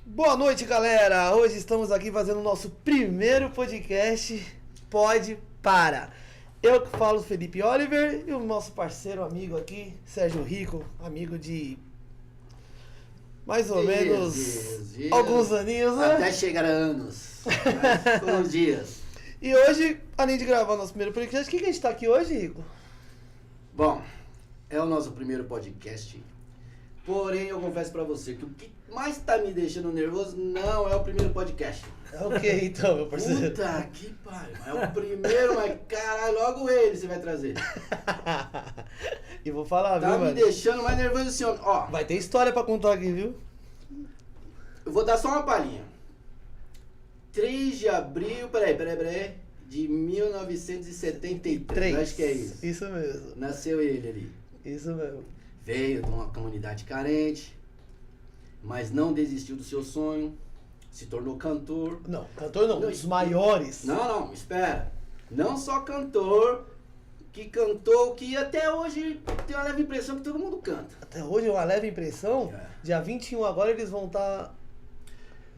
Boa noite, galera! Hoje estamos aqui fazendo o nosso primeiro podcast Pode Para. Eu que falo, Felipe Oliver, e o nosso parceiro, amigo aqui, Sérgio Rico, amigo de mais ou menos dias. Alguns aninhos, né? Até chegar a anos. Mas foram dias. E hoje, além de gravar nosso primeiro podcast, o que a gente tá aqui hoje, Rico? Bom, é o nosso primeiro podcast. Porém, eu confesso pra você que o que mais tá me deixando nervoso não é o primeiro podcast. É o que então, meu parceiro? Puta que pariu. É o primeiro, mas caralho, logo ele você vai trazer. E vou falar, Tá viu, me mano? deixando mais nervoso assim, ó. Vai ter história pra contar aqui, viu? Eu vou dar só uma palhinha. 3 de abril, peraí, de 1973, eu acho que é isso. Isso mesmo, Nasceu ele ali. isso mesmo. Veio de uma comunidade carente, mas não desistiu do seu sonho, se tornou cantor. Não, cantor não, dos maiores. Não, espera. Não só cantor, que cantou, que até hoje tem uma leve impressão que todo mundo canta. Até hoje é uma leve impressão. É. Dia 21 agora eles vão estar...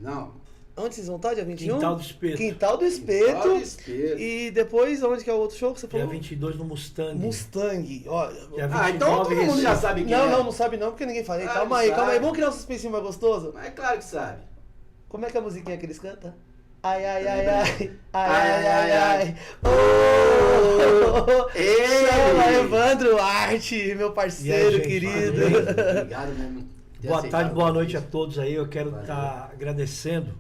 Não. Onde vocês vão estar? Dia 21? Quintal do Espeto. Quintal do Espeto. Quintal do Espeto. E depois, onde que é o outro show que você Dia falou? 22 22 no Mustang. Mustang. Ó, Dia Ah, então 29 todo mundo já Recife. sabe quem não, é. não sabe não, porque ninguém fala. Claro Calma que aí, sabe. calma aí. Vamos criar um suspensinho mais gostoso? Mas é claro que sabe. Como é que é a musiquinha que eles cantam? Ai, ai, ai, ai. Ai, ai, ai. Oh! Ele! Chama Evandro Arte, meu parceiro E aí, gente, querido. Obrigado mesmo. por ter Boa aceitado tarde, o boa noite a convite. todos aí. Eu quero Valeu. estar agradecendo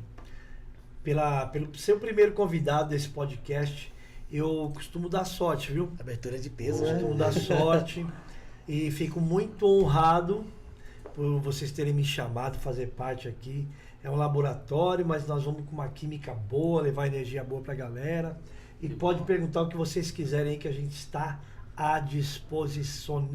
pelo seu primeiro convidado desse podcast. Eu costumo dar sorte, viu? Abertura de peso, Costumo né? dar sorte e fico muito honrado por vocês terem me chamado, fazer parte aqui. É um laboratório, mas nós vamos com uma química boa, levar energia boa pra galera. E pode perguntar o que vocês quiserem aí, que a gente está à disposição.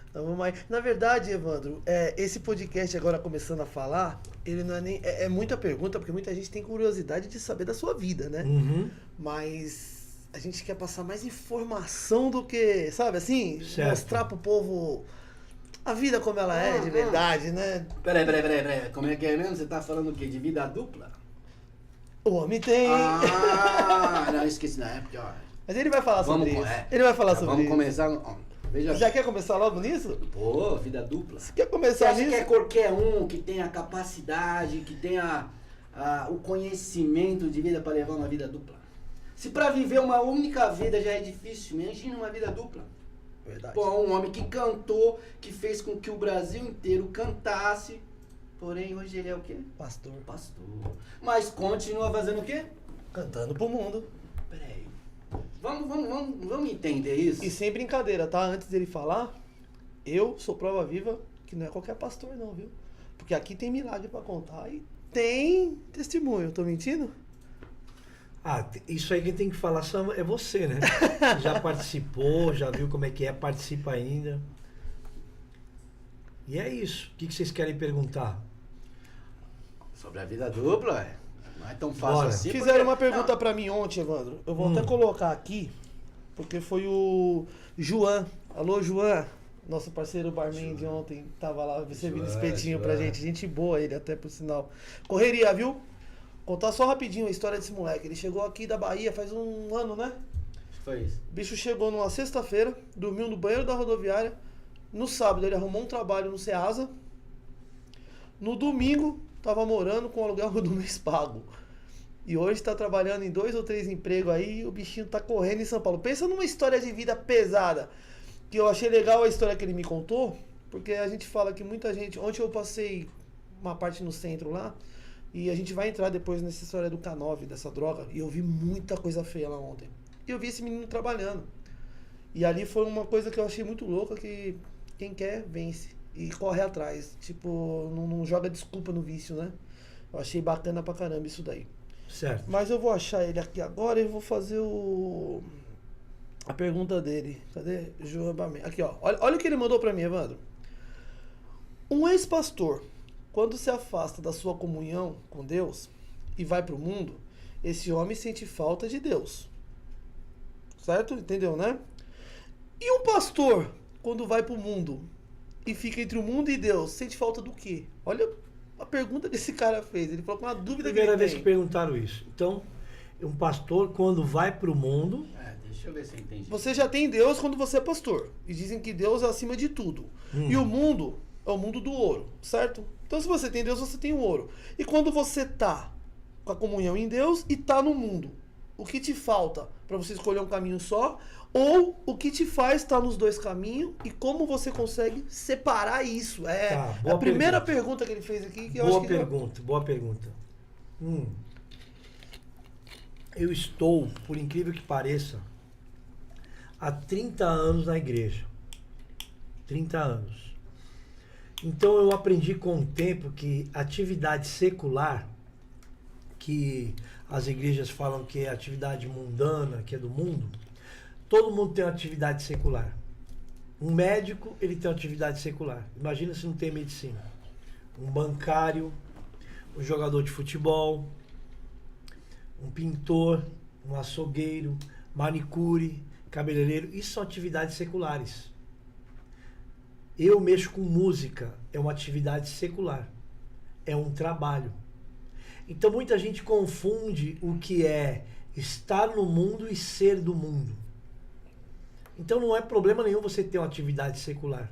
Então, vamos aí. Na verdade, Evandro, esse podcast agora começando a falar, ele não é nem. É muita pergunta, porque muita gente tem curiosidade de saber da sua vida, né? Uhum. Mas a gente quer passar mais informação do que, sabe assim? Certo. Mostrar pro povo a vida como ela é de verdade, né? Peraí. Como é que é mesmo? Você tá falando o quê? De vida dupla? O homem tem. Ah, não, esqueci na época, ó. Mas ele vai falar Vamos sobre com- isso. é. Ele vai falar Já sobre vamos isso. começar. Ó, veja Já quer começar logo nisso? Pô, vida dupla. Quer Você começar acha nisso? que é qualquer um que tenha a capacidade, que tenha o conhecimento de vida para levar uma vida dupla? Se para viver uma única vida já é difícil, imagina uma vida dupla. Verdade. Pô, um homem que cantou, que fez com que o Brasil inteiro cantasse, porém hoje ele é o quê? Pastor. Pastor. Mas continua fazendo o quê? Cantando pro mundo. Peraí. Vamos entender isso? E sem brincadeira, tá? Antes dele falar, eu sou prova viva que não é qualquer pastor não, viu? Porque aqui tem milagre pra contar e tem testemunho. Tô mentindo? Ah, isso aí quem tem que falar é você, né? Já participou, já viu como é que é, participa ainda. E é isso. O que vocês querem perguntar? Sobre a vida dupla, não é tão fácil Bora. assim. Fizeram porque- uma pergunta Não, pra mim ontem, Evandro. Eu vou até colocar aqui, porque foi o João. Alô, João. Nosso parceiro barman de ontem tava lá servindo João, espetinho pra João. gente. Gente boa ele, até por sinal. Correria, viu? Contar só rapidinho a história desse moleque. Ele chegou aqui da Bahia faz um ano, né? Acho que foi isso. O bicho chegou numa sexta-feira, dormiu no banheiro da rodoviária. No sábado ele arrumou um trabalho no Ceasa. No domingo, tava morando com o aluguel do mês pago. E hoje tá trabalhando em 2 ou 3 empregos aí e o bichinho tá correndo em São Paulo. Pensa numa história de vida pesada. Que eu achei legal a história que ele me contou, porque a gente fala que muita gente... Ontem eu passei uma parte no centro lá, e a gente vai entrar depois nessa história do K9, dessa droga, e eu vi muita coisa feia lá ontem. E eu vi esse menino trabalhando. E ali foi uma coisa que eu achei muito louca, que quem quer, vence. E corre atrás. Tipo, não joga desculpa no vício, né? Eu achei bacana pra caramba isso daí. Certo. Mas eu vou achar ele aqui agora e vou fazer a pergunta dele. Cadê? João Bamé. Aqui, ó. Olha o que ele mandou pra mim, Evandro. Um ex-pastor, quando se afasta da sua comunhão com Deus e vai pro mundo, esse homem sente falta de Deus. Certo? Entendeu, né? E um pastor, quando vai pro mundo e fica entre o mundo e Deus, sente falta do quê? Olha a pergunta que esse cara fez. Ele falou com uma dúvida Primeira que vez ele que tem. perguntaram isso. Então, um pastor, quando vai para o mundo, Deixa eu ver se eu entendi. Você já tem Deus quando você é pastor. E dizem que Deus é acima de tudo. E o mundo é o mundo do ouro, certo? Então se você tem Deus, você tem o ouro. E quando você tá com a comunhão em Deus e tá no mundo, o que te falta para você escolher um caminho só? Ou o que te faz estar nos dois caminhos e como você consegue separar isso? É Tá, boa a primeira pergunta. pergunta que ele fez aqui que eu boa acho que pergunta, boa pergunta. Eu estou, por incrível que pareça, há 30 anos na igreja. 30 anos. Então eu aprendi com o tempo que atividade secular, que as igrejas falam que é atividade mundana, que é do mundo, todo mundo tem uma atividade secular. Um médico, ele tem uma atividade secular. Imagina se não tem medicina. Um bancário, um jogador de futebol, um pintor, um açougueiro, manicure, cabeleireiro, isso são atividades seculares. Eu mexo com música, é uma atividade secular, é um trabalho. Então muita gente confunde o que é estar no mundo e ser do mundo. Então não é problema nenhum você ter uma atividade secular.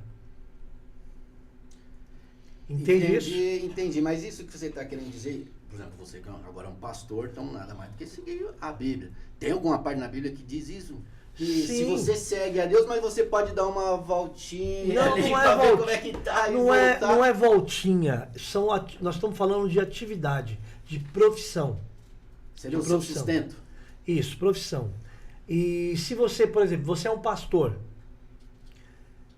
Entende isso? Entendi, mas isso que você está querendo dizer, por exemplo, você que agora é um pastor, então nada mais do que seguir a Bíblia. Tem alguma parte na Bíblia que diz isso? Que se Sim. você segue a Deus, mas você pode dar uma voltinha Não, ali não é pra ver voltinha. como é que tá e Não é, voltar. não é voltinha. Nós estamos falando de atividade, de profissão. Seria o de seu profissão. sustento. Isso, profissão. E se você, por exemplo, você é um pastor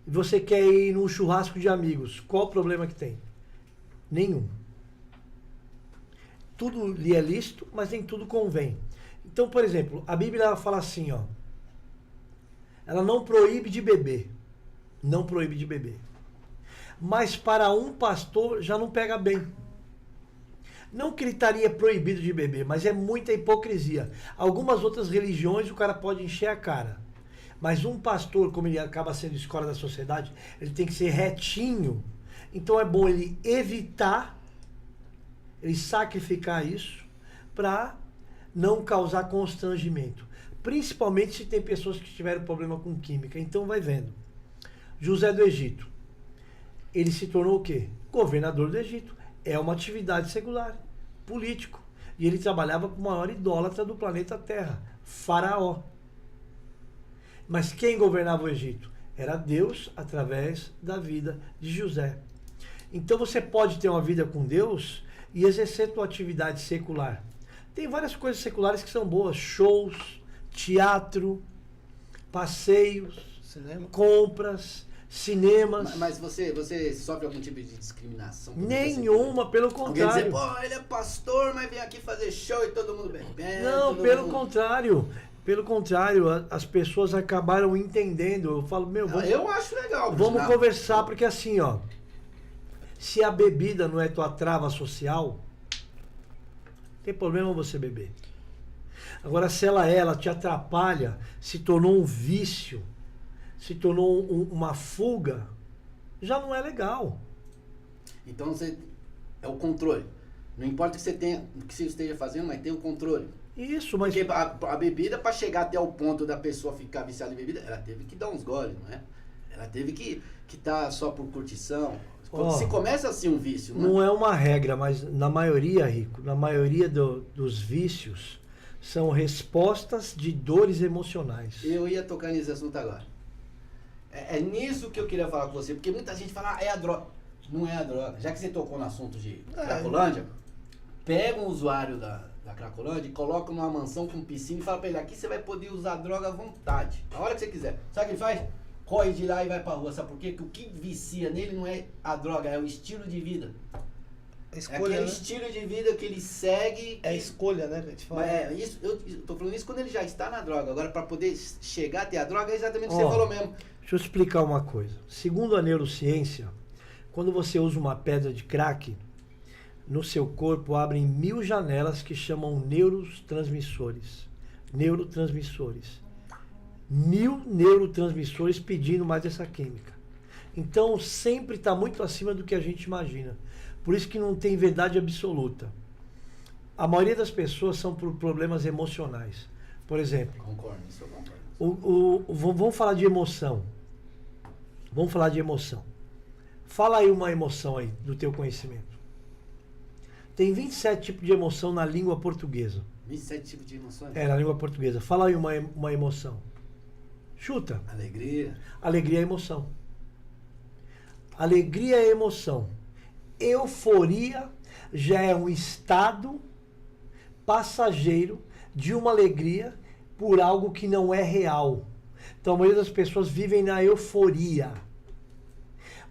e você quer ir num churrasco de amigos, qual o problema que tem? Nenhum. Tudo lhe é lícito, mas nem tudo convém. Então, por exemplo, a Bíblia ela fala assim, ó. Ela não proíbe de beber. Não proíbe de beber. Mas para um pastor já não pega bem. Não que ele estaria proibido de beber, mas é muita hipocrisia. Algumas outras religiões o cara pode encher a cara. Mas um pastor, como ele acaba sendo escola da sociedade, ele tem que ser retinho. Então é bom ele evitar, ele sacrificar isso para não causar constrangimento. Principalmente se tem pessoas que tiveram problema com química. Então vai vendo. José do Egito. Ele se tornou o quê? Governador do Egito. É uma atividade secular, político. E ele trabalhava com o maior idólatra do planeta Terra, Faraó. Mas quem governava o Egito? Era Deus através da vida de José. Então você pode ter uma vida com Deus e exercer tua atividade secular. Tem várias coisas seculares que são boas, shows, teatro, passeios, Cinema. compras, cinemas. Mas você sofre algum tipo de discriminação? Nenhuma, pelo Alguém dizer, contrário. pô, ele é pastor, mas vem aqui fazer show e todo mundo bebendo. Não, todo pelo mundo... contrário. Pelo contrário, as pessoas acabaram entendendo. Eu falo, meu, Eu acho legal. por vamos sinal. conversar, porque assim, ó. Se a bebida não é tua trava social, tem problema você beber. Agora, se ela te atrapalha, se tornou um vício, se tornou uma fuga, já não é legal. Então você é o controle. Não importa o que você tenha, o que você esteja fazendo, mas tem o controle. Isso, mas Porque a bebida, para chegar até o ponto da pessoa ficar viciada em bebida, ela teve que dar uns goles, não é? Ela teve que tá só por curtição. Se começa assim um vício, não é? não é uma regra, mas na maioria, Rico, na maioria dos vícios, são respostas de dores emocionais. Eu ia tocar nesse assunto agora. É nisso que eu queria falar com você, porque muita gente fala, é a droga. Não é a droga. Já que você tocou no assunto de Cracolândia, pega um usuário da Cracolândia e coloca numa mansão com piscina e fala pra ele, aqui você vai poder usar droga à vontade, a hora que você quiser. Sabe o que ele faz? Corre de lá e vai pra rua. Sabe por quê? Porque o que vicia nele não é a droga, é o estilo de vida. É É escolha, aquele né? estilo de vida que ele segue. É escolha, né, que a gente fala. Isso, eu tô falando isso quando ele já está na droga. Agora, pra poder chegar até a droga, é exatamente o que Ó, você falou mesmo. Deixa eu explicar uma coisa. Segundo a neurociência, quando você usa uma pedra de crack, no seu corpo abrem 1000 janelas que chamam neurotransmissores. Neurotransmissores. 1000 neurotransmissores pedindo mais essa química. Então sempre está muito acima do que a gente imagina. Por isso que não tem verdade absoluta. A maioria das pessoas são por problemas emocionais. Por exemplo, Concordo, isso eu concordo. Vamos falar de emoção. Vamos falar de emoção. Fala aí uma emoção aí, do teu conhecimento. Tem 27 tipos de emoção na língua portuguesa. 27 tipos de emoções? Na língua portuguesa. Fala aí uma emoção. Chuta. Alegria. Alegria é emoção. Alegria é emoção. Euforia já é um estado passageiro de uma alegria por algo que não é real. Então a maioria das pessoas vivem na euforia.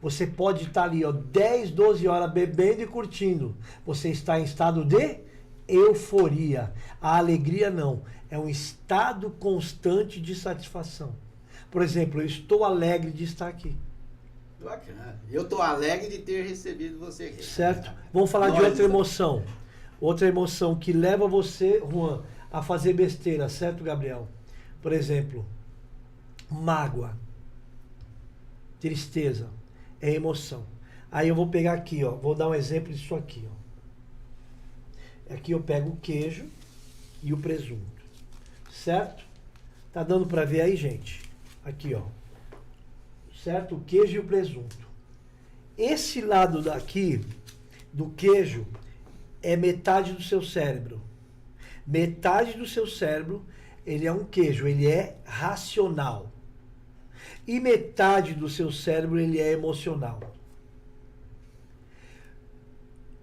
Você pode estar ali, ó, 10, 12 horas bebendo e curtindo. Você está em estado de euforia. A alegria não. É um estado constante de satisfação. Por exemplo, eu estou alegre de estar aqui. Bacana. Eu tô alegre de ter recebido você aqui. Certo? Vamos falar de outra emoção. Outra emoção que leva você, Juan, a fazer besteira, certo, Gabriel? Por exemplo, mágoa, tristeza, é emoção. Aí eu vou pegar aqui, ó, vou dar um exemplo disso aqui, ó. Aqui eu pego o queijo e o presunto, certo? Tá dando para ver aí, gente? Aqui, ó. Certo? O queijo e o presunto. Esse lado daqui do queijo é metade do seu cérebro. Metade do seu cérebro, ele é um queijo, ele é racional. E metade do seu cérebro, ele é emocional.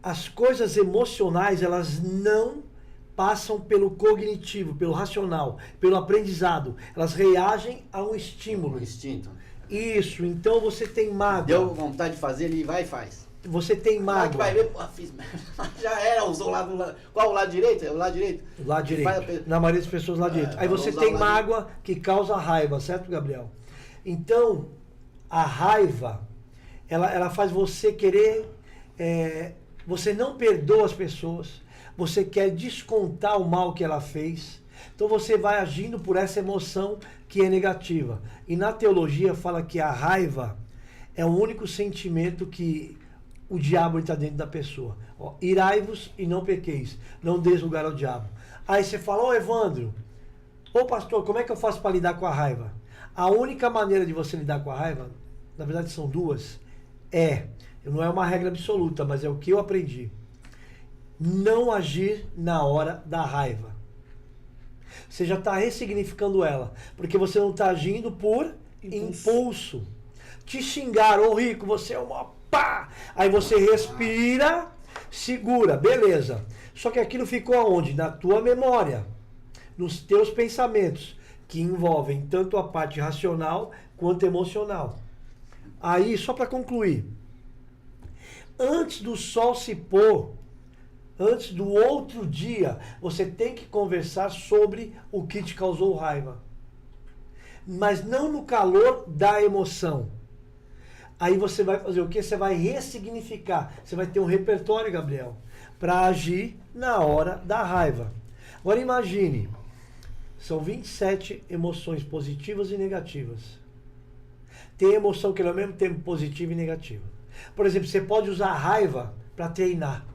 As coisas emocionais, elas não passam pelo cognitivo, pelo racional, pelo aprendizado. Elas reagem a um estímulo. Um instinto. Isso, então você tem mágoa. Deu vontade de fazer, ele vai e faz. Você tem Claro que mágoa. vai ver, pô, fiz merda. Já era, usou o lado. Qual o lado direito? É o lado direito? Lá direito. Na maioria das pessoas lá direito. Aí você usar tem o lado mágoa que causa raiva, certo, Gabriel? Então, a raiva, ela faz você querer... você não perdoa as pessoas. Você quer descontar o mal que ela fez. Então você vai agindo por essa emoção que é negativa. E na teologia fala que a raiva é o único sentimento que o diabo está dentro da pessoa. Ó, irai-vos e não pequeis. Não deis lugar ao diabo. Aí você fala, ô Evandro, ô pastor, como é que eu faço para lidar com a raiva? A única maneira de você lidar com a raiva, na verdade são duas, não é uma regra absoluta, mas é o que eu aprendi. Não agir na hora da raiva. Você já está ressignificando ela, porque você não está agindo por impulso. Te xingaram, ô Rico, você é uma pá! Aí você respira, segura, beleza. Só que aquilo ficou aonde? Na tua memória, nos teus pensamentos, que envolvem tanto a parte racional quanto emocional. Aí, só para concluir, antes do sol se pôr, antes do outro dia, você tem que conversar sobre o que te causou raiva. Mas não no calor da emoção. Aí você vai fazer o quê? Você vai ressignificar. Você vai ter um repertório, Gabriel, para agir na hora da raiva. Agora imagine, são 27 emoções positivas e negativas. Tem emoção que é ao mesmo tempo positiva e negativa. Por exemplo, você pode usar a raiva para treinar.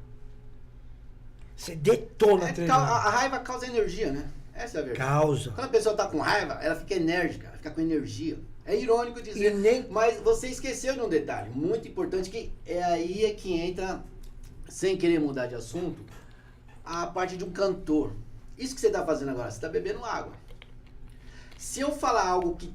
Você detona treinando. A raiva causa energia, né? Essa é a verdade. Causa. Quando a pessoa tá com raiva, ela fica enérgica, ela fica com energia. É irônico dizer, mas você esqueceu de um detalhe muito importante, que aí é que entra, sem querer mudar de assunto, a parte de um cantor. Isso que você tá fazendo agora, você tá bebendo água. Se eu falar algo que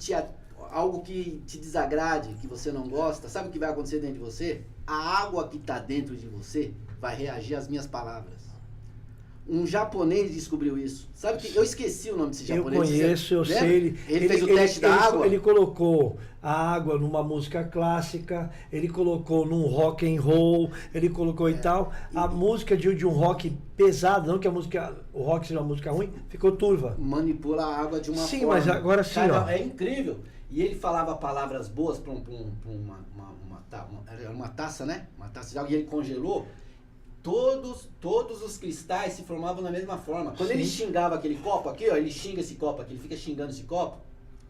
te desagrade, que você não gosta, sabe o que vai acontecer dentro de você? A água que tá dentro de você vai reagir às minhas palavras. Um japonês descobriu isso. Sabe que eu esqueci o nome desse japonês. Eu conheço, eu sei. Ele fez o teste da água. Ele colocou a água numa música clássica, ele colocou num rock and roll, ele colocou e tal. A música de um rock pesado, não que o rock seja uma música ruim, ficou turva. Manipula a água de uma forma. Sim, mas agora sim, cara, ó. é incrível. E ele falava palavras boas para uma taça, né? Uma taça de água, e ele congelou. Todos os cristais se formavam da mesma forma. Quando ele xingava aquele copo aqui, ó, ele xinga esse copo aqui, ele fica xingando esse copo,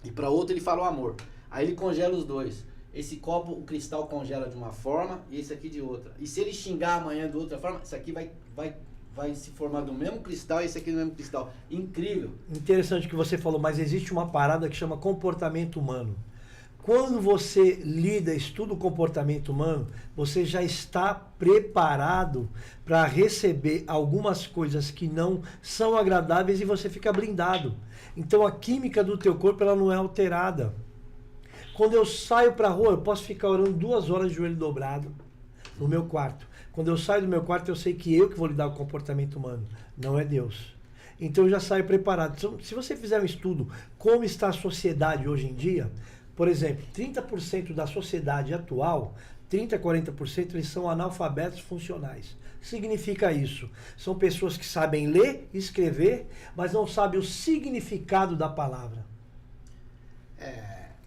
e para outro ele fala o amor. Aí ele congela os dois. esse copo, o cristal congela de uma forma e esse aqui de outra. E se ele xingar amanhã de outra forma, isso aqui vai se formar do mesmo cristal e esse aqui do mesmo cristal. Incrível. Interessante o que você falou, mas existe uma parada que chama comportamento humano. Quando você estuda o comportamento humano, você já está preparado para receber algumas coisas que não são agradáveis e você fica blindado. Então a química do teu corpo ela não é alterada. Quando eu saio para a rua, eu posso ficar orando 2 horas de joelho dobrado no meu quarto. Quando eu saio do meu quarto, eu sei que eu que vou lidar com o comportamento humano, não é Deus. Então eu já saio preparado. Então, se você fizer um estudo como está a sociedade hoje em dia, por exemplo, 30% da sociedade atual, 30% a 40%, eles são analfabetos funcionais. Significa isso? São pessoas que sabem ler e escrever, mas não sabem o significado da palavra.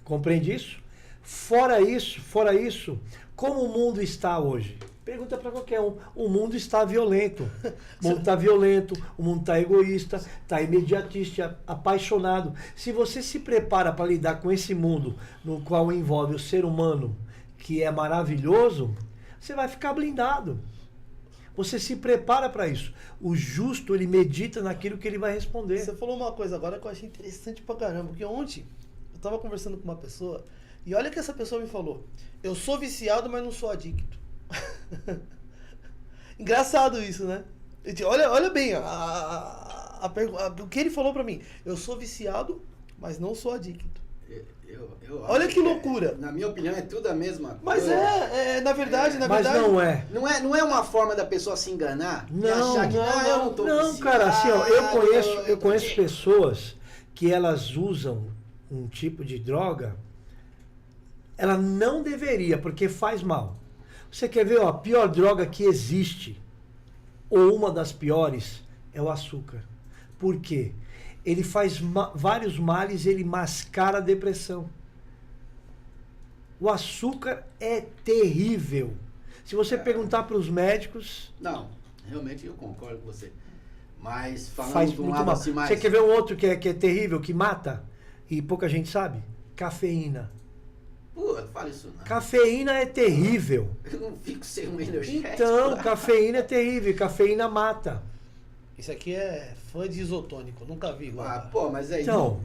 Compreende isso? Fora isso, como o mundo está hoje? Pergunta para qualquer um. O mundo está violento. O mundo está violento, o mundo está egoísta, está imediatista, apaixonado. Se você se prepara para lidar com esse mundo no qual envolve o ser humano, que é maravilhoso, você vai ficar blindado. Você se prepara para isso. O justo, ele medita naquilo que ele vai responder. Você falou uma coisa agora que eu achei interessante pra caramba, porque ontem eu tava conversando com uma pessoa e olha que essa pessoa me falou: eu sou viciado, mas não sou adicto. Engraçado isso, né? Olha bem o que ele falou pra mim. Eu sou viciado, mas não sou adicto. Olha que loucura. Na minha opinião, é tudo a mesma coisa. Mas na verdade. Mas não é. Não é uma forma da pessoa se enganar? Não, achar que, eu não tô não, viciado, cara, assim, ó, eu conheço pessoas que elas usam um tipo de droga, ela não deveria, porque faz mal. Você quer ver, ó, a pior droga que existe, ou uma das piores, é o açúcar. Por quê? Ele faz vários males, ele mascara a depressão. O açúcar é terrível. Se você perguntar para os médicos... Não, realmente eu concordo com você. Mas falando faz de um muito lado mal. assim mais... Você quer ver um outro que é terrível, que mata? E pouca gente sabe? Cafeína. Pô, não fala isso não. Cafeína é terrível. Eu não fico sem uma energético. Então, cafeína é terrível. Cafeína mata. Isso aqui é fã de isotônico, nunca vi igual. Ah, pô, mas aí... Então,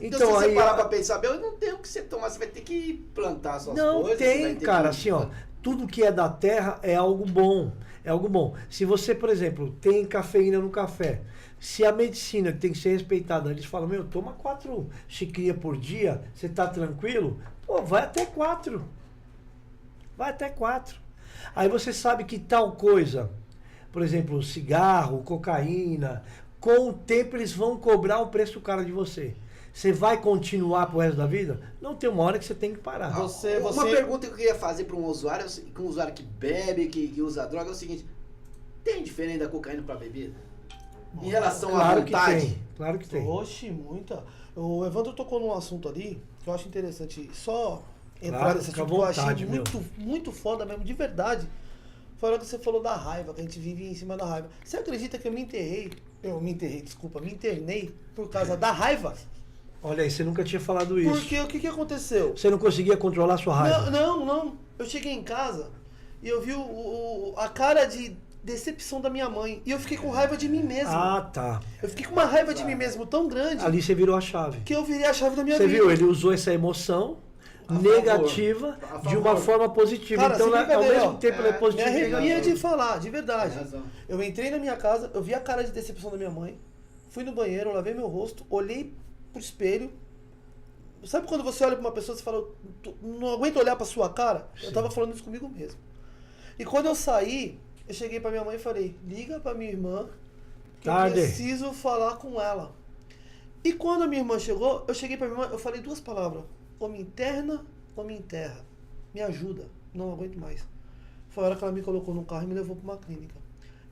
então se você aí, parar pra pensar, eu não tenho o que você tomar, você vai ter que plantar suas não coisas. tem, cara, assim, ó, tudo que é da terra é algo bom, é algo bom. Se você, por exemplo, tem cafeína no café, se a medicina que tem que ser respeitada, eles falam, toma 4 xicrinhas por dia, você tá tranquilo? Pô, vai até 4. Vai até 4. Aí você sabe que tal coisa, por exemplo, cigarro, cocaína, com o tempo eles vão cobrar um preço caro de você. Você vai continuar pro resto da vida? Não, tem uma hora que você tem que parar. Uma pergunta que eu queria fazer para um usuário que bebe, que usa droga, é o seguinte: tem diferença da cocaína para bebida? Em relação à vontade? Claro que tem. Oxe, muita. O Evandro tocou num assunto ali que eu acho interessante. Só entrar nesse assunto que eu achei muito foda mesmo, de verdade. Foi a hora que você falou da raiva, que a gente vive em cima da raiva. Você acredita que eu me internei por causa da raiva? Olha aí, você nunca tinha falado isso. Porque o que aconteceu? Você não conseguia controlar a sua raiva? Não. Eu cheguei em casa e eu vi a cara de decepção da minha mãe. E eu fiquei com raiva de mim mesmo. Ah, tá. Eu fiquei com uma raiva de mim mesmo tão grande. Ali você virou a chave. Que eu virei a chave da minha vida. Você viu? Ele usou essa emoção negativa de uma forma positiva. Cara, então, ao mesmo tempo, ela é positiva. Me arrepia de falar, de verdade. Tem razão. Eu entrei na minha casa, eu vi a cara de decepção da minha mãe, fui no banheiro, lavei meu rosto, olhei pro espelho. Sabe quando você olha pra uma pessoa e fala, não aguento olhar pra sua cara? Sim. Eu tava falando isso comigo mesmo. E quando eu saí, eu cheguei pra minha mãe e falei, liga pra minha irmã, que eu preciso falar com ela. E quando a minha irmã chegou, eu cheguei pra minha irmã, eu falei 2 palavras. Ou me interna, ou me enterra. Me ajuda. Não aguento mais. Foi a hora que ela me colocou no carro e me levou pra uma clínica.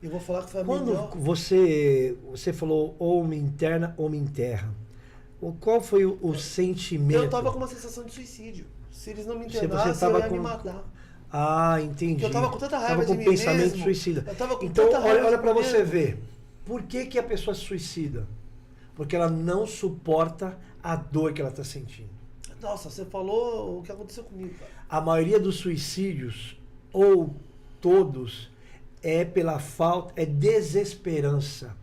E eu vou falar que foi a melhor... Quando você falou ou me interna ou me enterra, qual foi o sentimento? Eu tava com uma sensação de suicídio. Se eles não me internassem, eu ia me matar. Ah, entendi. Porque eu tava com tanta raiva de mim mesmo. Tava com pensamento mesmo. Suicida. Eu tava com então, tanta raiva olha pra de mim você mesmo. ver. Por que a pessoa se suicida? Porque ela não suporta a dor que ela tá sentindo. Nossa, você falou o que aconteceu comigo, cara. A maioria dos suicídios, ou todos, é pela falta, é desesperança.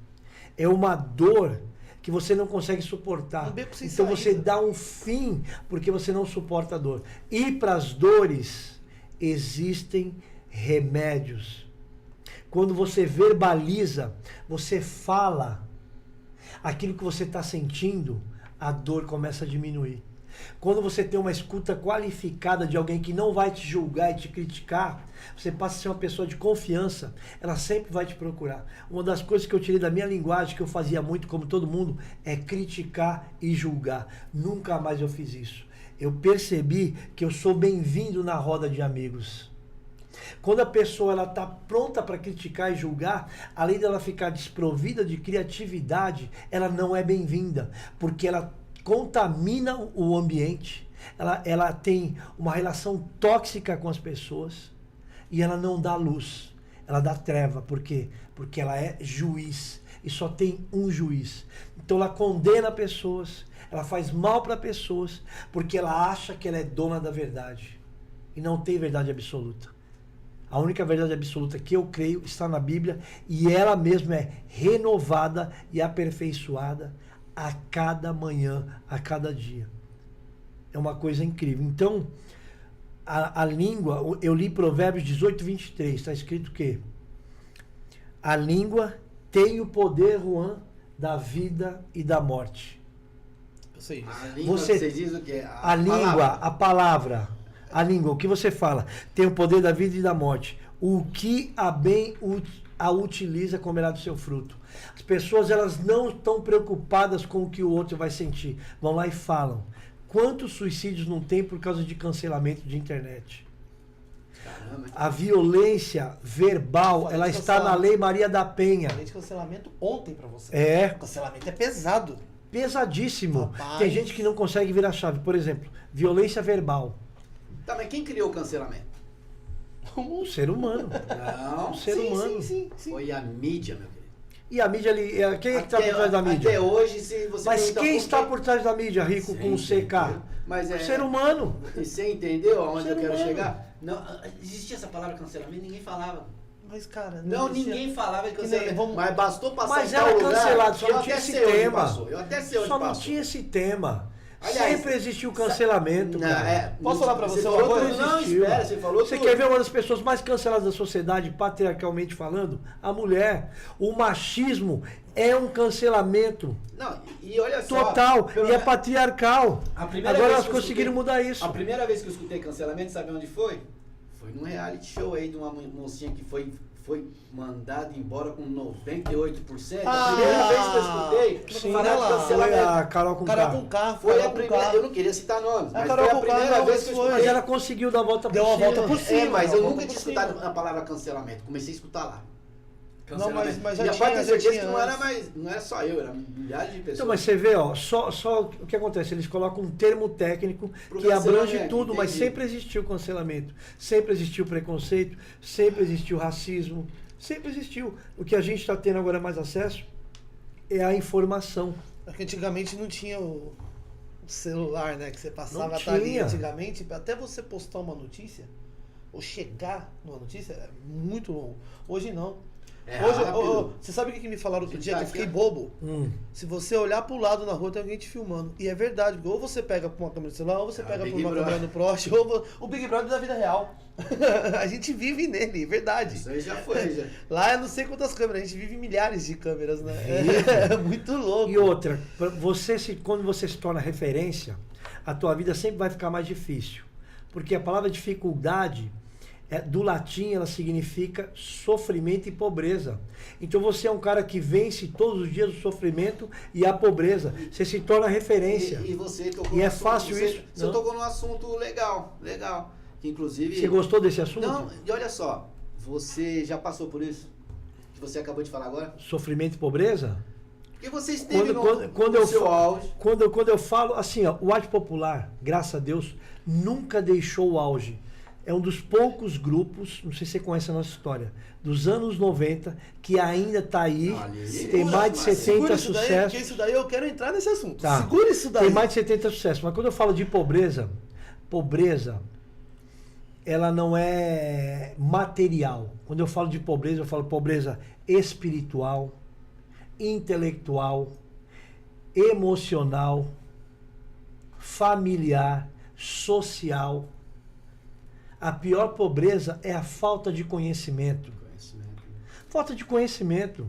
É uma dor que você não consegue suportar. Um beco sem Então você saída. dá um fim porque você não suporta a dor. E para as dores existem remédios. Quando você verbaliza, você fala aquilo que você está sentindo, a dor começa a diminuir. Quando você tem uma escuta qualificada de alguém que não vai te julgar e te criticar, você passa a ser uma pessoa de confiança, ela sempre vai te procurar. Uma das coisas que eu tirei da minha linguagem, que eu fazia muito, como todo mundo, é criticar e julgar. Nunca mais eu fiz isso. Eu percebi que eu sou bem-vindo na roda de amigos. Quando a pessoa está pronta para criticar e julgar, além dela ficar desprovida de criatividade, ela não é bem-vinda, porque ela contamina o ambiente, ela tem uma relação tóxica com as pessoas e ela não dá luz, ela dá treva. Por quê? Porque ela é juiz e só tem um juiz. Então ela condena pessoas, ela faz mal para pessoas porque ela acha que ela é dona da verdade e não tem verdade absoluta. A única verdade absoluta que eu creio está na Bíblia e ela mesma é renovada e aperfeiçoada a cada manhã, a cada dia. É uma coisa incrível. Então, a língua, eu li Provérbios 18, 23, está escrito que a língua tem o poder, Juan, da vida e da morte. Eu sei disso. A língua, você diz o quê? A língua, a palavra, a língua, o que você fala, tem o poder da vida e da morte. O que a bem a utiliza comerá do seu fruto. As pessoas, elas não estão preocupadas com o que o outro vai sentir. Vão lá e falam. Quantos suicídios não tem por causa de cancelamento de internet? Caramba. A violência verbal, ela está na Lei Maria da Penha. Falei de cancelamento ontem pra você. É. O cancelamento é pesado. Pesadíssimo. Rapaz. Tem gente que não consegue virar chave. Por exemplo, violência verbal. Tá, mas quem criou o cancelamento? Um ser humano. Não. Um ser humano. Sim. Foi a mídia, meu querido. E a mídia ali, quem é que está por trás da mídia? Até hoje, se você Mas perguntar quem por está quê- por trás da mídia, Rico, Você com o CK? entendeu? Mas O ser humano. E você entendeu aonde Ser eu quero humano. chegar? Não, existia essa palavra cancelamento, ninguém falava. Mas, cara... Não, existia- ninguém falava de Que nem- cancelamento. vamos- Mas bastou passar Mas em tal era lugar, cancelado, só que não eu tinha até esse sei onde tema. passou, eu até sei onde Só não passou. tinha esse tema. Aliás, Sempre existiu cancelamento, Não, cara. Posso falar pra você uma falou coisa? tudo, Não, Existiu. espera, você falou Você tudo. quer ver uma das pessoas mais canceladas da sociedade, patriarcalmente falando? A mulher. O machismo é um cancelamento Não, e olha só. total pelo e é me- patriarcal. A primeira Agora vez elas que eu conseguiram escutei- mudar isso. A primeira vez que eu escutei cancelamento, sabe onde foi? Foi num reality show aí de uma mocinha que foi mandada embora com 98%. Ah, a primeira vez que eu escutei, Sim, falar de ela- Foi cancelamento. a Carol com Cara K. com carro, Foi cara a com primeira, carro. eu não queria citar nomes, mas Carol foi a com primeira K, vez que eu foi. Mas escutei. ela conseguiu dar a volta por Deu a cima. volta por cima. É, mas Deu eu a nunca volta tinha por escutado cima. a palavra cancelamento. Comecei a escutar lá. Não, mas já e a tinha, parte já certeza tinha que não era antes. mais, não era só eu, era milhares de pessoas. Então, mas você vê, ó, só o que acontece, eles colocam um termo técnico Pro que abrange cancelamento, tudo, mas entendi. sempre existiu cancelamento, sempre existiu preconceito, sempre existiu racismo, sempre existiu. O que a gente está tendo agora mais acesso é a informação. Porque antigamente não tinha o celular, né? Que você passava Não a tarde tinha. antigamente, até você postar uma notícia, ou chegar numa notícia, é muito longo. Hoje não. É Hoje, rápido. você sabe o que me falaram outro Você dia? tá Que eu fiquei aqui, bobo. Hum. Se você olhar pro lado na rua, tem alguém te filmando. E é verdade, porque ou você pega com uma câmera de celular, ou você pega Big com uma Brother. câmera no Prost, ou o Big Brother da vida real. A gente vive nele, é verdade. Isso aí já foi, já. Lá eu não sei quantas câmeras, a gente vive em milhares de câmeras, né? Vive. É muito louco. E outra, quando você se torna referência, a tua vida sempre vai ficar mais difícil. Porque a palavra dificuldade, do latim, ela significa sofrimento e pobreza. Então você é um cara que vence todos os dias o sofrimento e a pobreza. Você se torna referência. E você tocou E é assunto- fácil você, isso? Você Não. tocou num assunto legal. Que inclusive. Você gostou desse assunto? Não, e olha só, você já passou por isso? Que você acabou de falar agora? Sofrimento e pobreza? Porque você esteve Quando no eu seu fa- auge. Quando eu falo assim, ó, o arte popular, graças a Deus, nunca deixou o auge. é um dos poucos grupos, não sei se você conhece a nossa história, dos anos 90, que ainda está aí, tem mais de 70 sucessos. Porque isso daí eu quero entrar nesse assunto. Tá. Segura isso daí. Tem mais de 70 sucessos. Mas quando eu falo de pobreza, ela não é material. Quando eu falo de pobreza, eu falo pobreza espiritual, intelectual, emocional, familiar, social. A pior pobreza é a falta de conhecimento. Falta de conhecimento.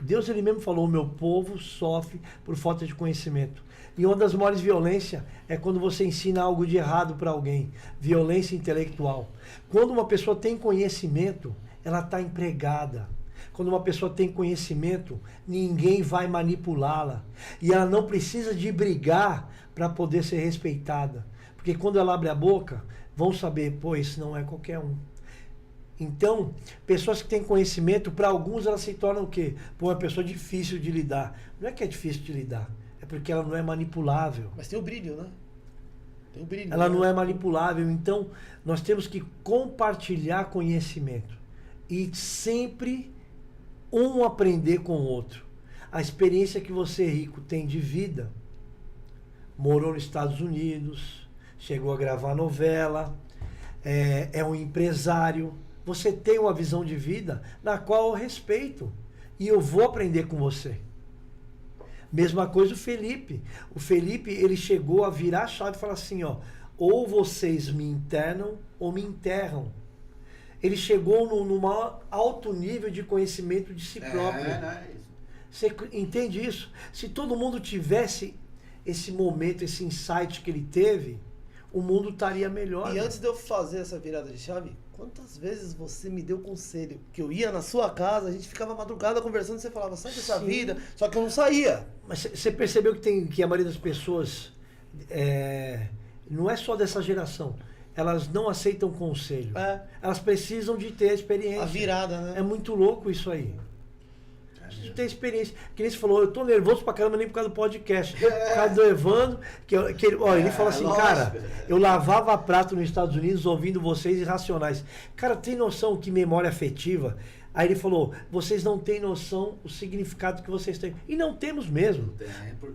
Deus ele mesmo falou, o meu povo sofre por falta de conhecimento. E uma das maiores violências é quando você ensina algo de errado para alguém. Violência intelectual. Quando uma pessoa tem conhecimento, ela está empregada. Quando uma pessoa tem conhecimento, ninguém vai manipulá-la. E ela não precisa de brigar para poder ser respeitada. Porque quando ela abre a boca, vão saber, pô, esse não é qualquer um. Então, pessoas que têm conhecimento, para alguns elas se tornam o quê? Pô, uma pessoa difícil de lidar. Não é que é difícil de lidar, é porque ela não é manipulável. Mas tem o brilho, né? Tem o brilho. Ela não é manipulável. Então, nós temos que compartilhar conhecimento. E sempre um aprender com o outro. A experiência que você, rico, tem de vida, morou nos Estados Unidos, chegou a gravar novela, é um empresário. Você tem uma visão de vida na qual eu respeito. E eu vou aprender com você. Mesma coisa o Felipe. O Felipe, ele chegou a virar a chave e falar assim, ó, ou vocês me internam ou me enterram. Ele chegou num alto nível de conhecimento de si próprio. Você entende isso? Se todo mundo tivesse esse momento, esse insight que ele teve, o mundo estaria melhor. E antes de eu fazer essa virada de chave, quantas vezes você me deu conselho? Que eu ia na sua casa, a gente ficava madrugada conversando, você falava, sai dessa vida, só que eu não saía. Mas você percebeu que a maioria das pessoas, não é só dessa geração, elas não aceitam conselho. Elas precisam de ter a experiência. A virada, né? É muito louco isso aí. De ter experiência. Que nem você falou, eu tô nervoso pra caramba nem por causa do podcast. Por causa do Evandro, ele fala assim, cara, eu lavava prato nos Estados Unidos ouvindo vocês Irracionais. Cara, tem noção que memória afetiva? Aí ele falou, vocês não têm noção o significado que vocês têm. E não temos mesmo.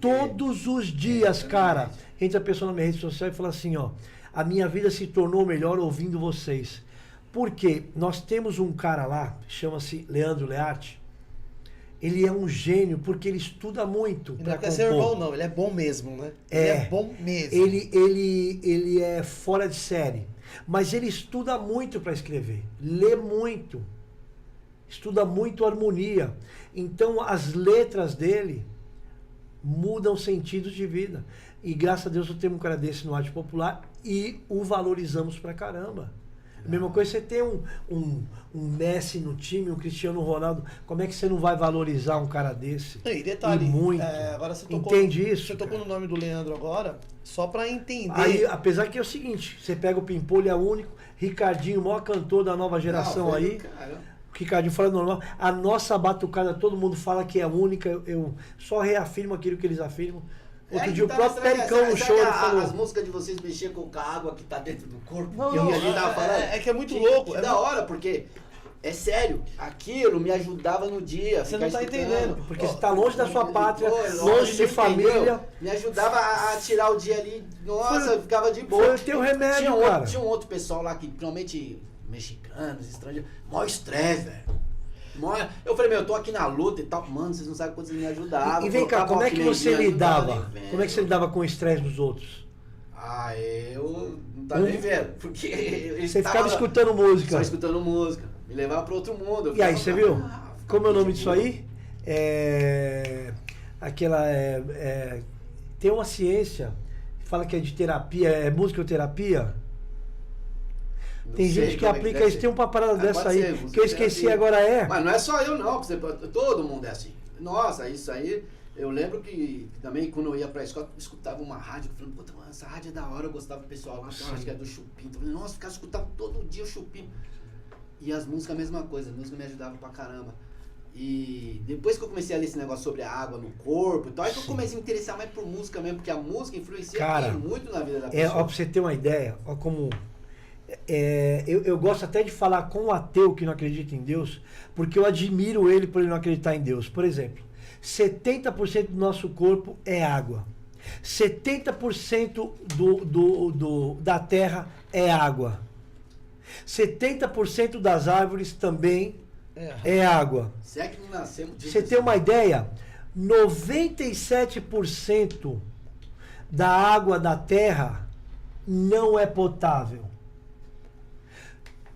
Todos os dias, cara, entra a pessoa na minha rede social e fala assim, ó, a minha vida se tornou melhor ouvindo vocês. Porque nós temos um cara lá, chama-se Leandro Learte. Ele é um gênio, porque ele estuda muito. Não quer ser irmão, não. Ele é bom mesmo, né? Ele é bom mesmo. Ele é fora de série. Mas ele estuda muito para escrever. Lê muito. Estuda muito harmonia. Então, as letras dele mudam sentidos de vida. E, graças a Deus, eu tenho um cara desse no Arte Popular e o valorizamos pra caramba. A mesma coisa, você tem um Messi no time, um Cristiano Ronaldo, como é que você não vai valorizar um cara desse? E detalhe, e muito. Agora você tocou, entende isso? Você tocou no nome do Leandro agora, só pra entender. Aí, apesar que é o seguinte, você pega o Pimpolho, é único, Ricardinho, o maior cantor da nova geração aí. O Ricardinho fala normal. A nossa batucada, todo mundo fala que é única, eu só reafirmo aquilo que eles afirmam. Outro dia o próprio Pericão no show ele falou. As músicas de vocês mexer com a água que tá dentro do corpo. Não, e a gente tava falando. É que é muito louco. É da hora, porque é sério, aquilo me ajudava no dia. Você não tá entendendo. Porque você tá longe da sua pátria, longe de família. Me ajudava a tirar o dia ali. Nossa, eu ficava de boa. Foi o teu remédio, cara. Tinha um outro pessoal lá que, principalmente mexicanos, estrangeiros, maior estresse, velho. Eu falei, eu tô aqui na luta e tal. Mano, vocês não sabem quanto vocês me ajudavam. E vem cá, como é que você lidava? Como é que você lidava com o estresse dos outros? Eu não tava nem vendo. Porque você ficava escutando música. Só escutando música. Me levava para outro mundo. E aí, você viu? Como é o nome disso aí? Tem uma ciência que fala que é de terapia, é musicoterapia. Tem gente que aplica isso, tem uma parada dessa aí, que eu esqueci agora Mas não é só eu não, todo mundo é assim. Nossa, isso aí, eu lembro que também quando eu ia pra escola, eu escutava uma rádio, falando, puta, mano, essa rádio é da hora, eu gostava do pessoal lá, tem uma rádio que é do Chupim. Então, nossa, ficava escutando todo dia o Chupim. E as músicas a mesma coisa, as músicas me ajudavam pra caramba. E depois que eu comecei a ler esse negócio sobre a água no corpo, então aí que eu comecei a me interessar mais por música mesmo, porque a música influencia muito na vida da pessoa. Ó, pra você ter uma ideia, ó como eu gosto até de falar com o ateu que não acredita em Deus, porque eu admiro ele por ele não acreditar em Deus. Por exemplo, 70% do nosso corpo é água. 70% da terra é água. 70% das árvores também é água. Se é que não nascemos disso. Você tem uma ideia? 97% da água da terra não é potável.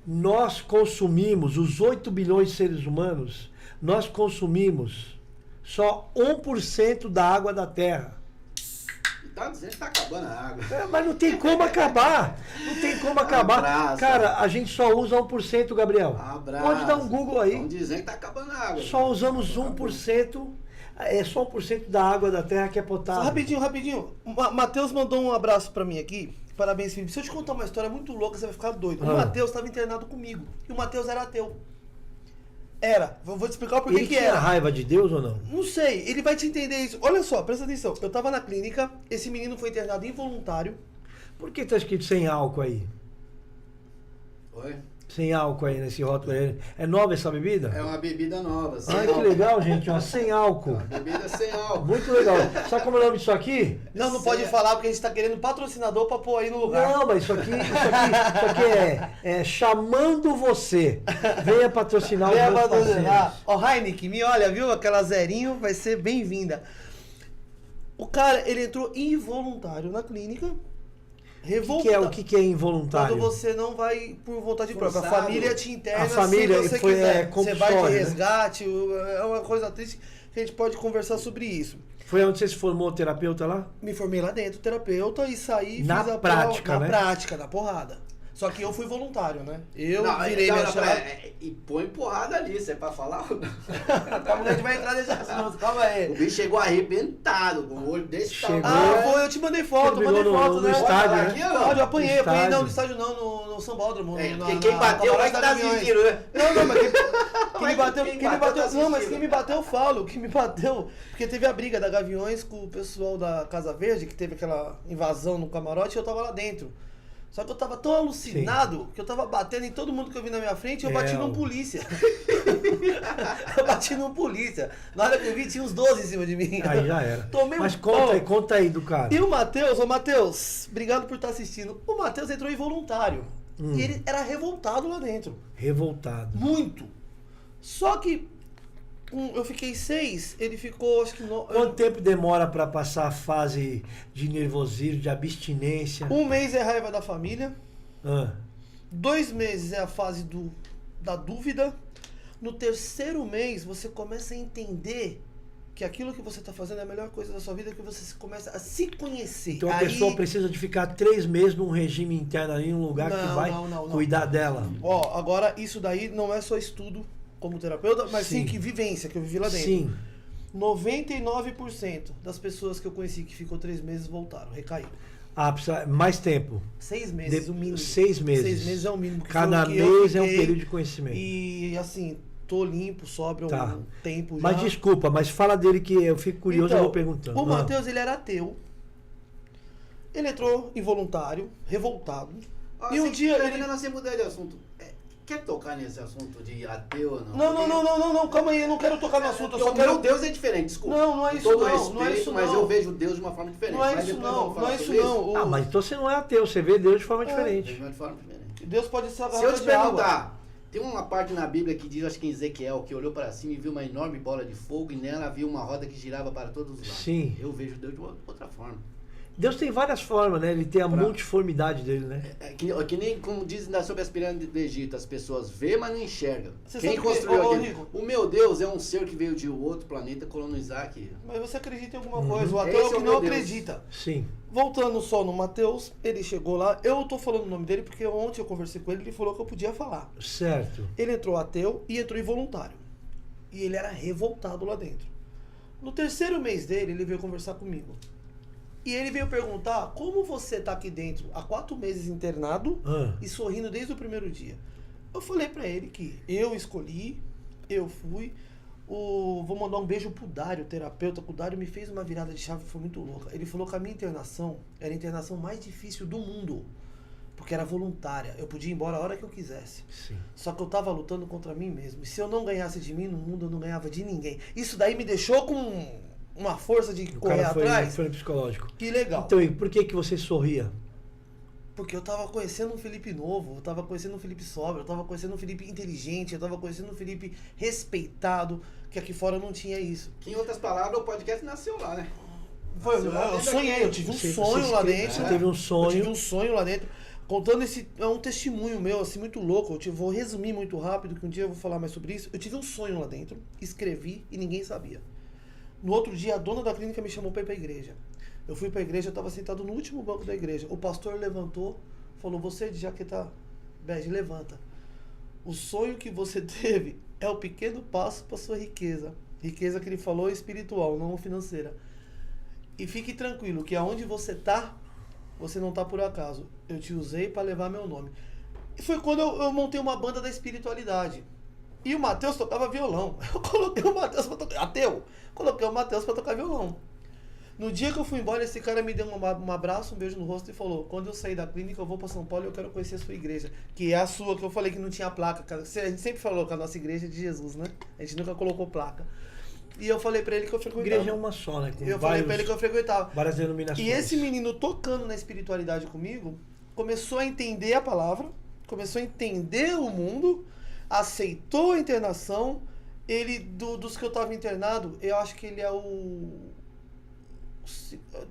Nós consumimos, os 8 bilhões de seres humanos, nós consumimos só 1% da água da terra. Tá dizendo que tá acabando a água. Mas não tem como acabar. Não tem como acabar. Abraço. Cara, a gente só usa 1%, Gabriel. Abraço. Pode dar um Google aí. Estão dizendo que tá acabando a água. Só usamos 1%. É só 1% da água da terra que é potável. Só rapidinho. Matheus mandou um abraço pra mim aqui. Parabéns, Felipe. Se eu te contar uma história muito louca, você vai ficar doido. O Matheus estava internado comigo. E o Matheus era ateu. Era. Vou te explicar o porquê Ele que tinha era. raiva de Deus ou não? Não sei, ele vai te entender isso. Olha só, presta atenção. Eu tava na clínica, esse menino foi internado involuntário. Por que tá escrito sem álcool aí? Oi? Sem álcool aí nesse rótulo aí. É nova essa bebida? É uma bebida nova. sem Ai, que álcool. legal, gente. Ó, sem álcool. Bebida sem álcool. Muito legal. Sabe como é o nome disso aqui? Não pode falar porque a gente tá querendo patrocinador pra pôr aí no lugar. Não, mas isso aqui é chamando você. Venha patrocinar os Venha meus patrocinar. parceiros. Ó, Heineken, me olha, viu? Aquela zerinho vai ser bem-vinda. O cara, ele entrou involuntário na clínica. O que é involuntário? Quando você não vai por vontade própria. A Forçado. família te interna A família se você foi, quiser. Você vai de compulsório, né? resgate, é uma coisa triste que a gente pode conversar sobre isso. Foi onde você se formou terapeuta lá? Me formei lá dentro, terapeuta, e saí Na fiz a prática, prova, né? Na prática, na porrada. Só que eu fui voluntário, né? Eu Não, virei minha chave. e põe porrada ali, você é pra falar? Calma, a gente vai entrar nesse assunto, calma aí. O bicho chegou arrebentado, com o olho desse Chegou. tamanho. Foi, eu te mandei foto, Ele mandei brigou foto, no né? estádio, né? Aqui, ó, eu apanhei, No não, no estádio. estádio não, no sambódromo. Porque quem bateu vai que tá assistindo, né? Não, mas quem me bateu, Quem quem me bateu bateu, tá não, mas assistindo. quem me bateu eu falo, quem me bateu, porque teve a briga da Gaviões com o pessoal da Casa Verde, que teve aquela invasão no camarote e eu tava lá dentro. Só que eu tava tão alucinado que eu tava batendo em todo mundo que eu vi na minha frente e eu bati num polícia. Eu bati num polícia. Na hora que eu vi, tinha uns 12 em cima de mim. Aí já era. Tomei Mas um conta aí do cara. E o Matheus, Matheus, obrigado por estar assistindo. O Matheus entrou involuntário. E ele era revoltado lá dentro. Revoltado. Muito. Só que eu fiquei 6, ele ficou, acho que... Quanto tempo demora pra passar a fase de nervosismo, de abstinência? 1 mês é raiva da família. Ah, 2 meses é a fase da dúvida. No 3º mês, você começa a entender que aquilo que você está fazendo é a melhor coisa da sua vida, que você começa a se conhecer. então a pessoa precisa de ficar 3 meses num regime interno ali, num lugar que vai cuidar dela. Ó, agora isso daí não é só estudo como terapeuta, mas sim que vivência, que eu vivi lá dentro. Sim. 99% das pessoas que eu conheci que ficou 3 meses voltaram, recaiu. Ah, precisa mais tempo. 6 meses, o mínimo. 6 meses. 6 meses é o mínimo. Que Cada foi o que eu mês é um fiquei. período de conhecimento. E assim, tô limpo, sóbrio há um tempo já. Mas desculpa, mas fala dele que eu fico curioso, Então, eu vou perguntando. O Matheus, ele era ateu. Ele entrou involuntário, revoltado. E um dia ele... Nós temos mudar de assunto. Quer tocar nesse assunto de ateu ou não? Não, calma aí, eu não quero tocar no assunto, eu só O quero... meu Deus é diferente, desculpa. Não é isso Com todo não, respeito, não é isso mas não. eu vejo Deus de uma forma diferente. Não é Mas isso depois não, vamos falar não é isso sobre não. Ah, mas então você não é ateu, você vê Deus de forma diferente. Vejo de forma diferente. Deus pode ser a Se eu garrafa te de água. perguntar, tem uma parte na Bíblia que diz, acho que em Ezequiel, que olhou para cima e viu uma enorme bola de fogo e nela havia uma roda que girava para todos os lados. Sim. Eu vejo Deus de outra forma. Deus tem várias formas, né? Ele tem a multiformidade dele, né? Que nem como dizem sobre as pirâmides do Egito, as pessoas vê, mas não enxergam. Você Quem sabe que- construiu ô, aquilo? Rico. O meu Deus é um ser que veio de outro planeta colonizar aqui. Mas você acredita em alguma coisa, o ateu Esse é é o que o não meu Deus. acredita. Sim. Voltando só no Matheus, ele chegou lá, eu tô falando o nome dele porque ontem eu conversei com ele, ele falou que eu podia falar. Certo. Ele entrou ateu e entrou involuntário. E ele era revoltado lá dentro. No 3º mês dele, ele veio conversar comigo. E ele veio perguntar como você tá aqui dentro há 4 meses internado e sorrindo desde o primeiro dia. Eu falei pra ele que eu escolhi, eu fui. Vou mandar um beijo pro Dário, terapeuta. O Dário me fez uma virada de chave que foi muito louca. Ele falou que a minha internação era a internação mais difícil do mundo. Porque era voluntária. Eu podia ir embora a hora que eu quisesse. Sim. Só que eu tava lutando contra mim mesmo. E se eu não ganhasse de mim no mundo, eu não ganhava de ninguém. Isso daí me deixou com uma força de O correr cara atrás. foi no psicológico. Que legal. Então, e por que você sorria? Porque eu tava conhecendo um Felipe novo, eu tava conhecendo um Felipe sóbrio, eu tava conhecendo um Felipe inteligente, eu tava conhecendo um Felipe respeitado, que aqui fora não tinha isso. Que, em outras palavras, o podcast nasceu lá, né? Foi, Nasceu lá eu dentro sonhei, daquele- eu tive um Você- sonho você lá escreve- dentro. Você teve um Eu sonho. tive um sonho lá dentro, contando esse. É um testemunho meu, assim, muito louco. Vou resumir muito rápido, que um dia eu vou falar mais sobre isso. Eu tive um sonho lá dentro, escrevi e ninguém sabia. No outro dia, a dona da clínica me chamou pra ir pra igreja. Eu fui pra igreja, eu tava sentado no último banco da igreja. O pastor levantou, falou: "Você de jaqueta bege, levanta. O sonho que você teve é o pequeno passo para sua riqueza." Riqueza que ele falou é espiritual, não financeira. E fique tranquilo que aonde você tá, você não tá por acaso. Eu te usei para levar meu nome. E foi quando eu montei uma banda da espiritualidade. E o Matheus tocava violão. Eu coloquei o Matheus pra tocar. Ateu! Coloquei o Matheus pra tocar violão. No dia que eu fui embora, esse cara me deu um abraço, um beijo no rosto e falou: "Quando eu sair da clínica, eu vou pra São Paulo e eu quero conhecer a sua igreja." Que é a sua, que eu falei que não tinha placa. Cara. A gente sempre falou que a nossa igreja é de Jesus, né? A gente nunca colocou placa. E eu falei pra ele que eu frequentava. Igreja é uma só, né? Com Eu falei pra ele que eu frequentava. várias denominações. E esse menino tocando na espiritualidade comigo, começou a entender a palavra, começou a entender o mundo, aceitou a internação. Ele, dos que eu tava internado, eu acho que ele é o...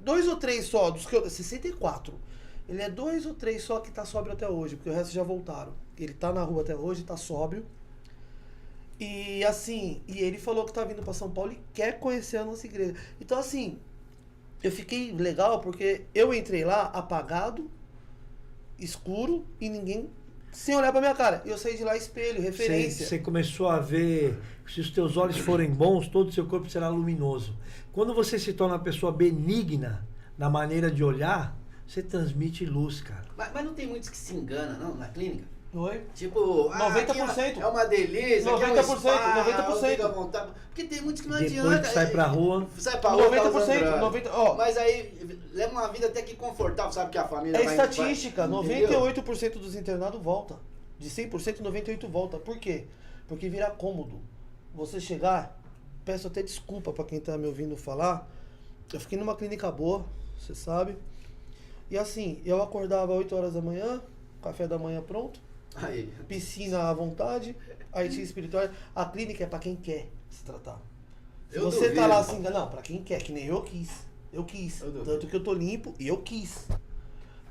2 ou 3 só, dos que eu... 64. Ele é 2 ou 3 só que tá sóbrio até hoje, porque o resto já voltaram. Ele tá na rua até hoje, tá sóbrio. E assim, e ele falou que tá vindo pra São Paulo e quer conhecer a nossa igreja. Então assim, eu fiquei legal porque eu entrei lá apagado, escuro e ninguém sem olhar pra minha cara. Eu saí de lá espelho, referência. Você começou a ver, se os teus olhos forem bons, todo o seu corpo será luminoso. Quando você se torna uma pessoa benigna na maneira de olhar, você transmite luz, cara. Mas não tem muitos que se enganam, não, na clínica? Oi? Tipo, 90%. é uma delícia, 90%, aqui é um spa, 90%. fica à vontade. Porque tem muitos que não Depois adianta. que sai pra rua, Sai pra rua, 90%, 90%, ó. Mas aí leva uma vida até que confortável, sabe que a família É vai... estatística, vai- 98% dos internados volta. De 100%, 98% volta. Por quê? Porque vira cômodo. Você chegar, peço até desculpa pra quem tá me ouvindo falar, eu fiquei numa clínica boa, você sabe. E assim, eu acordava 8 horas da manhã, café da manhã pronto, Aí, piscina à vontade, aí tinha espiritual. A clínica é pra quem quer se tratar. Se Eu você tá duvido. lá assim, não, pra quem quer, que nem eu quis. Eu quis. Eu duvido. Tanto que eu tô limpo e eu quis.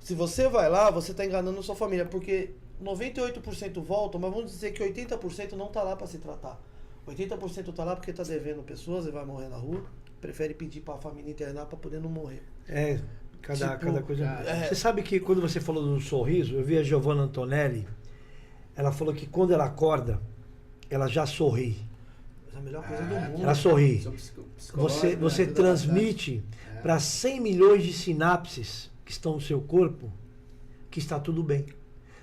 Se você vai lá, você tá enganando a sua família, porque 98% voltam, mas vamos dizer que 80% não tá lá pra se tratar. 80% tá lá porque tá devendo pessoas e vai morrer na rua. Prefere pedir pra família internar pra poder não morrer. cada coisa. cara, Você sabe que quando você falou do sorriso, eu vi a Giovanna Antonelli, ela falou que quando ela acorda, ela já sorri. Mas é a melhor coisa do mundo. Ela sorri. sou psicólogo, Você ajuda transmite bastante. para 100 milhões de sinapses que estão no seu corpo que está tudo bem.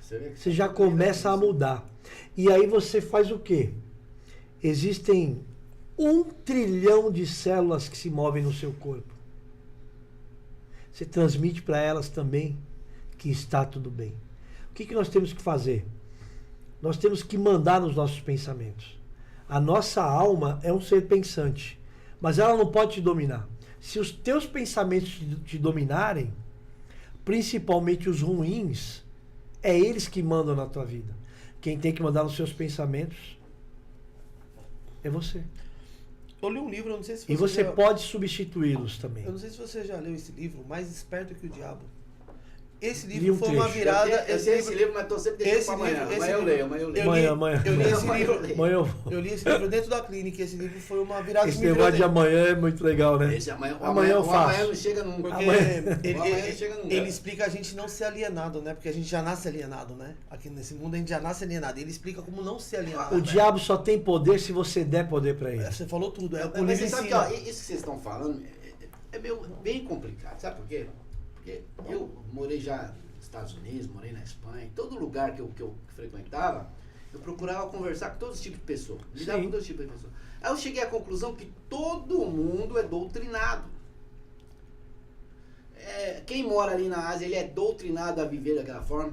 Você vê que Você já começa a mudar. E aí você faz o quê? Existem 1 trilhão de células que se movem no seu corpo. Você transmite para elas também que está tudo bem. O que nós temos que fazer? Nós temos que mandar nos nossos pensamentos. A nossa alma é um ser pensante, mas ela não pode te dominar. Se os teus pensamentos te dominarem, principalmente os ruins, é eles que mandam na tua vida. Quem tem que mandar nos seus pensamentos é você. Eu li um livro, eu não sei se E você já... pode substituí-los também. Eu não sei se você já leu esse livro, Mais Esperto que o Diabo. Esse Li livro um foi uma trecho. virada. Eu sei esse livro, mas tô sempre deixando pra amanhã. Amanhã eu leio, amanhã eu leio. Amanhã. Eu li esse Amanhã livro. eu leio. Amanhã Eu li esse livro dentro da clínica. Esse livro foi uma virada Esse que me negócio de virou amanhã é muito legal, né? Esse amanhã eu faço. Amanhã não chega nunca. Porque Amanhã. ele, chega num ele lugar. explica a gente não ser alienado, né? Porque a gente já nasce alienado, né? Aqui nesse mundo a gente já nasce alienado. Ele explica como não ser alienado. O diabo só tem poder se você der poder para ele. Você falou tudo. É, o Mas livro você sabe que ensina. ó, isso que vocês estão falando é bem complicado. Sabe por quê? Porque eu morei já nos Estados Unidos, morei na Espanha, em todo lugar que eu frequentava, eu procurava conversar com todos os tipos de pessoas. Lidar Sim. com todos os tipos de pessoas. Aí eu cheguei à conclusão que todo mundo é doutrinado. quem mora ali na Ásia, ele é doutrinado a viver daquela forma.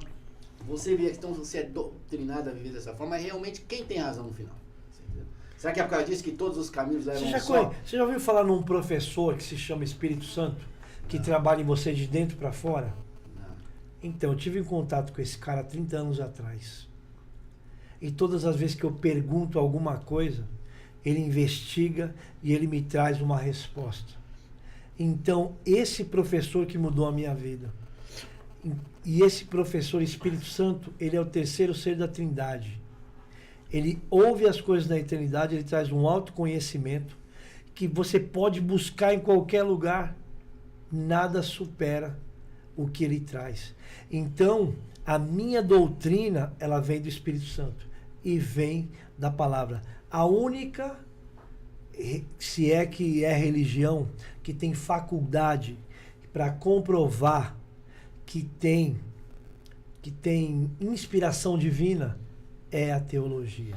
Você vê que então você é doutrinado a viver dessa forma, mas realmente quem tem razão no final? Será que é por causa disso que todos os caminhos levam ao sol? Você já ouviu falar num professor que se chama Espírito Santo, que trabalha em você de dentro para fora? Não. Então, eu tive em contato com esse cara há 30 anos atrás. E todas as vezes que eu pergunto alguma coisa, ele investiga e ele me traz uma resposta. Então, esse professor que mudou a minha vida, e esse professor Espírito Santo, ele é o terceiro ser da Trindade. Ele ouve as coisas da eternidade, ele traz um autoconhecimento que você pode buscar em qualquer lugar. Nada supera o que ele traz. Então, a minha doutrina, ela vem do Espírito Santo e vem da palavra. A única, se é que é religião, que tem faculdade para comprovar que tem inspiração divina, é a teologia.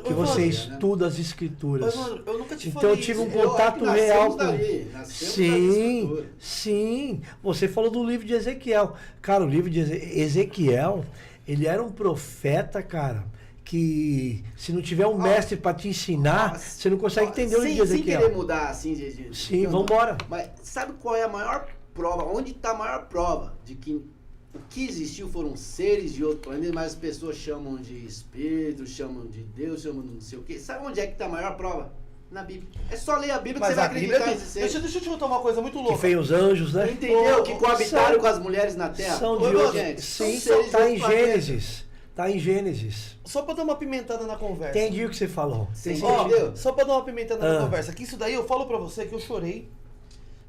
Que você estuda as escrituras. Eu nunca te então falei eu tive um isso. contato real com... Sim, sim. Você falou do livro de Ezequiel. Cara, o livro de Ezequiel, ele era um profeta, cara, que se não tiver um mestre para te ensinar, você não consegue entender o livro de Ezequiel. Sem querer mudar assim Sim, vamos embora. Mas sabe qual é a maior prova? Onde está a maior prova de que o que existiu foram seres de outro planeta, mas as pessoas chamam de espírito, chamam de Deus, chamam de não sei o quê. Sabe onde é que está a maior prova? Na Bíblia. É só ler a Bíblia que você vai acreditar nesses seres. Deixa eu te contar uma coisa muito louca. Que fez os anjos, né? Entendeu? Que coabitaram com as mulheres na Terra. São de outro. Gente, sim, seres está de em outro Gênesis. Está em Gênesis. Só pra dar uma pimentada na conversa. Entendi o que você falou. Sim, Ó, entendeu? só pra dar uma pimentada na conversa. Que isso daí, eu falo pra você que eu chorei.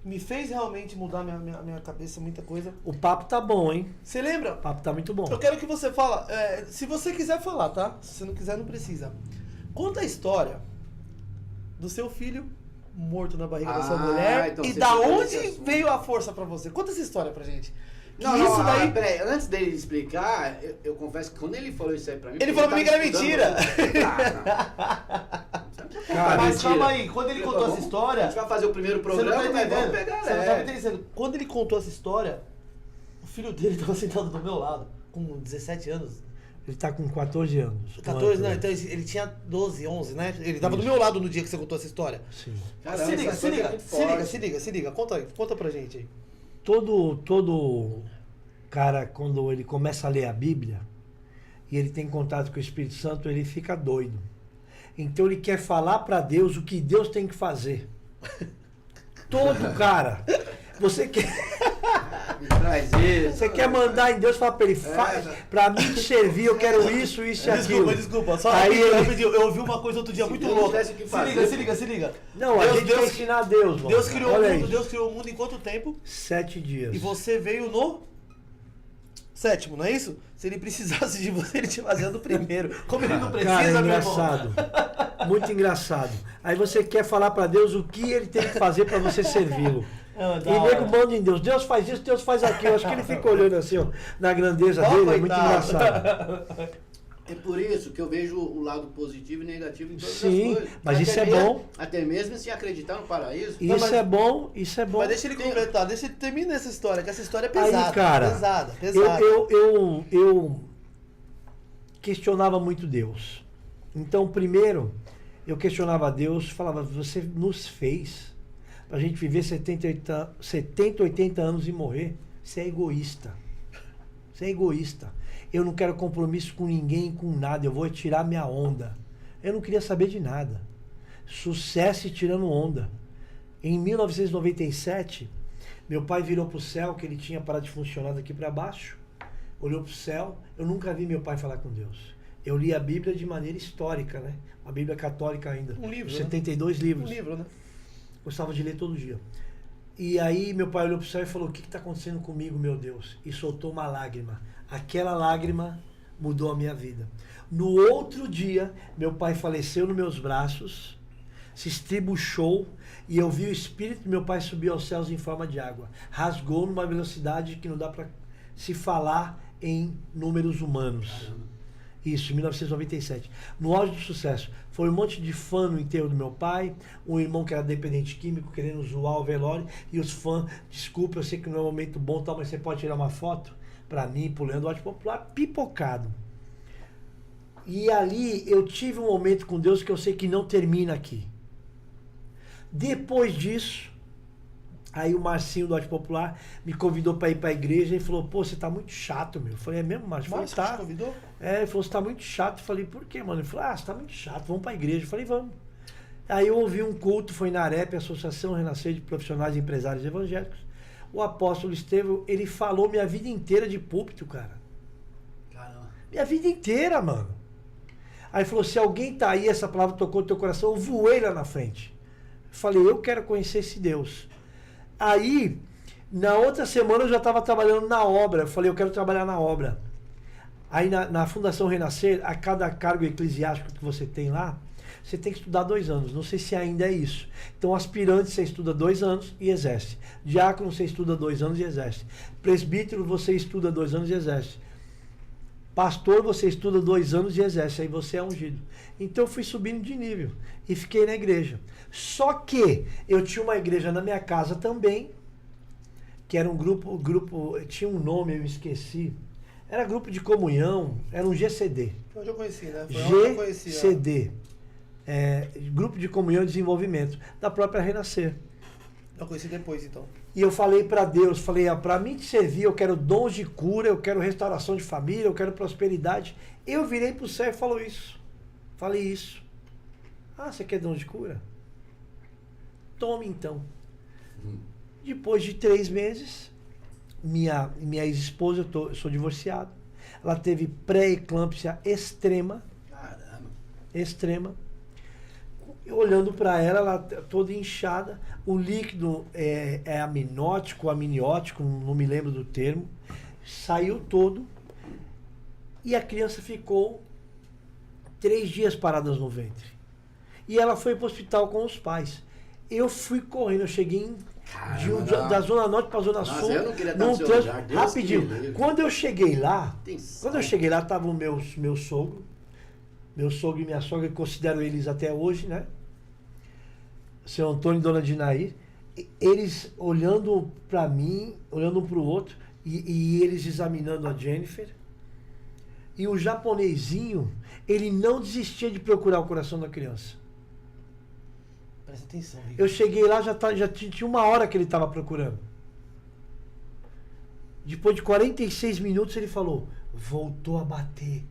Me fez realmente mudar minha cabeça, muita coisa. O papo tá bom, hein? Você lembra? O papo tá muito bom. Eu quero que você fala, se você quiser falar, tá? Se você não quiser, não precisa. Conta a história do seu filho morto na barriga da sua mulher então e você da pegou onde esse assunto. veio a força pra você. Conta essa história pra gente. Não, isso daí... peraí, antes dele explicar, eu confesso que quando ele falou isso aí pra mim... Ele falou pra mim que era mentira. Cara, mas mentira. calma aí, quando ele contou essa A história... gente vai fazer o primeiro Você não programa, tá mas entendendo? vamos pegar Você não tá leve. entendendo. Quando ele contou essa história, o filho dele tava sentado do meu lado, com 17 anos. Ele tá com 14 anos. 14, não, então ele tinha 12, 11, né? Ele tava do meu lado no dia que você contou essa história. Sim. Caramba, se liga, essa se coisa é liga, muito se liga, forte. se liga, se liga. Conta aí, conta pra gente aí. Todo cara, quando ele começa a ler a Bíblia e ele tem contato com o Espírito Santo, ele fica doido. Então ele quer falar para Deus o que Deus tem que fazer. Todo cara. Você quer... Traz isso. Você quer mandar em Deus, fala pra ele, faz, pra mim te servir, eu quero isso e aquilo. Desculpa, só Aí ele- rapidinho, eu ouvi uma coisa outro dia Se muito Deus não louca. tivesse o que Se fazer. liga, se liga, se liga. Não, a gente quer ensinar a Deus, mano. Deus criou Olha o mundo, isso. Deus criou o mundo em quanto tempo? 7 dias. E você veio no sétimo, não é isso? Se ele precisasse de você, ele te fazia no primeiro. Como ele não precisa, Cara, é meu irmão. engraçado. Muito engraçado. Aí você quer falar pra Deus o que ele tem que fazer pra você servi-lo. Ah, da E hora. nego manda em Deus. Deus faz isso, Deus faz aquilo. Acho que ele fica olhando assim, ó, na grandeza Ó, dele. É muito coitado. engraçado. É por isso que eu vejo o lado positivo e negativo em todas Sim, as coisas. mas Até isso é mesmo- bom. Até mesmo sem acreditar no paraíso. Não, Isso mas- é bom, isso é bom. Mas deixa ele completar, deixa ele terminar essa história, que essa história é pesada. Aí, cara, pesada. eu questionava muito Deus. Então, primeiro, eu questionava Deus, falava, você nos fez pra gente viver 70, 80 anos e morrer. Você é egoísta. Você é egoísta. Eu não quero compromisso com ninguém, com nada. Eu vou tirar minha onda. Eu não queria saber de nada. Sucesso e tirando onda. Em 1997, meu pai virou pro céu, que ele tinha parado de funcionar daqui para baixo. Olhou pro céu. Eu nunca vi meu pai falar com Deus. Eu li a Bíblia de maneira histórica, né? A Bíblia católica ainda. Um livro, né? 72 livros. Um livro, né? Gostava de ler todo dia. E aí meu pai olhou pro céu e falou, o que está acontecendo comigo, meu Deus? E soltou uma lágrima. Aquela lágrima mudou a minha vida. No outro dia, meu pai faleceu nos meus braços, se estribuchou, e eu vi o espírito do meu pai subir aos céus em forma de água. Rasgou numa velocidade que não dá para se falar em números humanos. Isso, em 1997. No auge do sucesso. Foi um monte de fã no enterro do meu pai, um irmão que era dependente químico querendo zoar o velório, e os fãs, desculpa, eu sei que não é um momento bom, tal, mas você pode tirar uma foto pra mim, pro Leandro Arte Popular, pipocado. E ali eu tive um momento com Deus que eu sei que não termina aqui. Depois disso, aí o Marcinho do Arte Popular me convidou para ir para a igreja e falou, pô, você tá muito chato, meu. Eu falei, é mesmo, Márcio? Eu falei, Márcio te tá. convidou? É, ele falou, você tá muito chato. Eu falei, por quê, mano? Ele falou, você tá muito chato, vamos para a igreja. Eu falei, vamos. Aí eu ouvi um culto, foi na AREP, Associação Renascer de Profissionais e Empresários Evangélicos. O apóstolo Estevão, ele falou minha vida inteira de púlpito, cara. Caramba. Minha vida inteira, mano. Aí falou, se alguém tá aí, essa palavra tocou no teu coração, eu voei lá na frente. Eu falei, eu quero conhecer esse Deus. Aí, na outra semana eu já estava trabalhando na obra. Eu falei, eu quero trabalhar na obra. Aí na Fundação Renascer, a cada cargo eclesiástico que você tem lá, você tem que estudar 2 anos. Não sei se ainda é isso. Então, aspirante, você estuda 2 anos e exerce. Diácono, você estuda 2 anos e exerce. Presbítero, você estuda 2 anos e exerce. Pastor, você estuda 2 anos e exerce. Aí você é ungido. Então, eu fui subindo de nível e fiquei na igreja. Só que eu tinha uma igreja na minha casa também, que era um grupo, tinha um nome, eu esqueci. Era grupo de comunhão, era um GCD. Hoje eu conheci, né? Foi onde eu conheci, GCD. Grupo de Comunhão e Desenvolvimento, da própria Renascer. Eu conheci depois, então. E eu falei para Deus, falei, para mim te servir, eu quero dons de cura, eu quero restauração de família, eu quero prosperidade. Eu virei pro céu e falei isso. Ah, você quer dons de cura? Tome então. Depois de 3 meses, minha ex-esposa, eu sou divorciado, ela teve pré-eclâmpsia extrema. Caramba. Extrema. Olhando para ela toda inchada, o líquido é aminótico, amniótico, não me lembro do termo, saiu todo e a criança ficou 3 dias paradas no ventre. E ela foi para o hospital com os pais. Eu fui correndo, eu cheguei da Zona Norte para a Zona Sul. Eu não queria estar no seu lugar, Deus rapidinho. Quando eu cheguei lá, estavam meu sogro e minha sogra, que considero eles até hoje, né? Seu Antônio e Dona Dinair, eles olhando para mim, olhando um para o outro, e eles examinando a Jennifer. E o japonesinho, ele não desistia de procurar o coração da criança. Presta atenção, Rico. Eu cheguei lá, já tinha 1 hora que ele estava procurando. Depois de 46 minutos, ele falou, voltou a bater.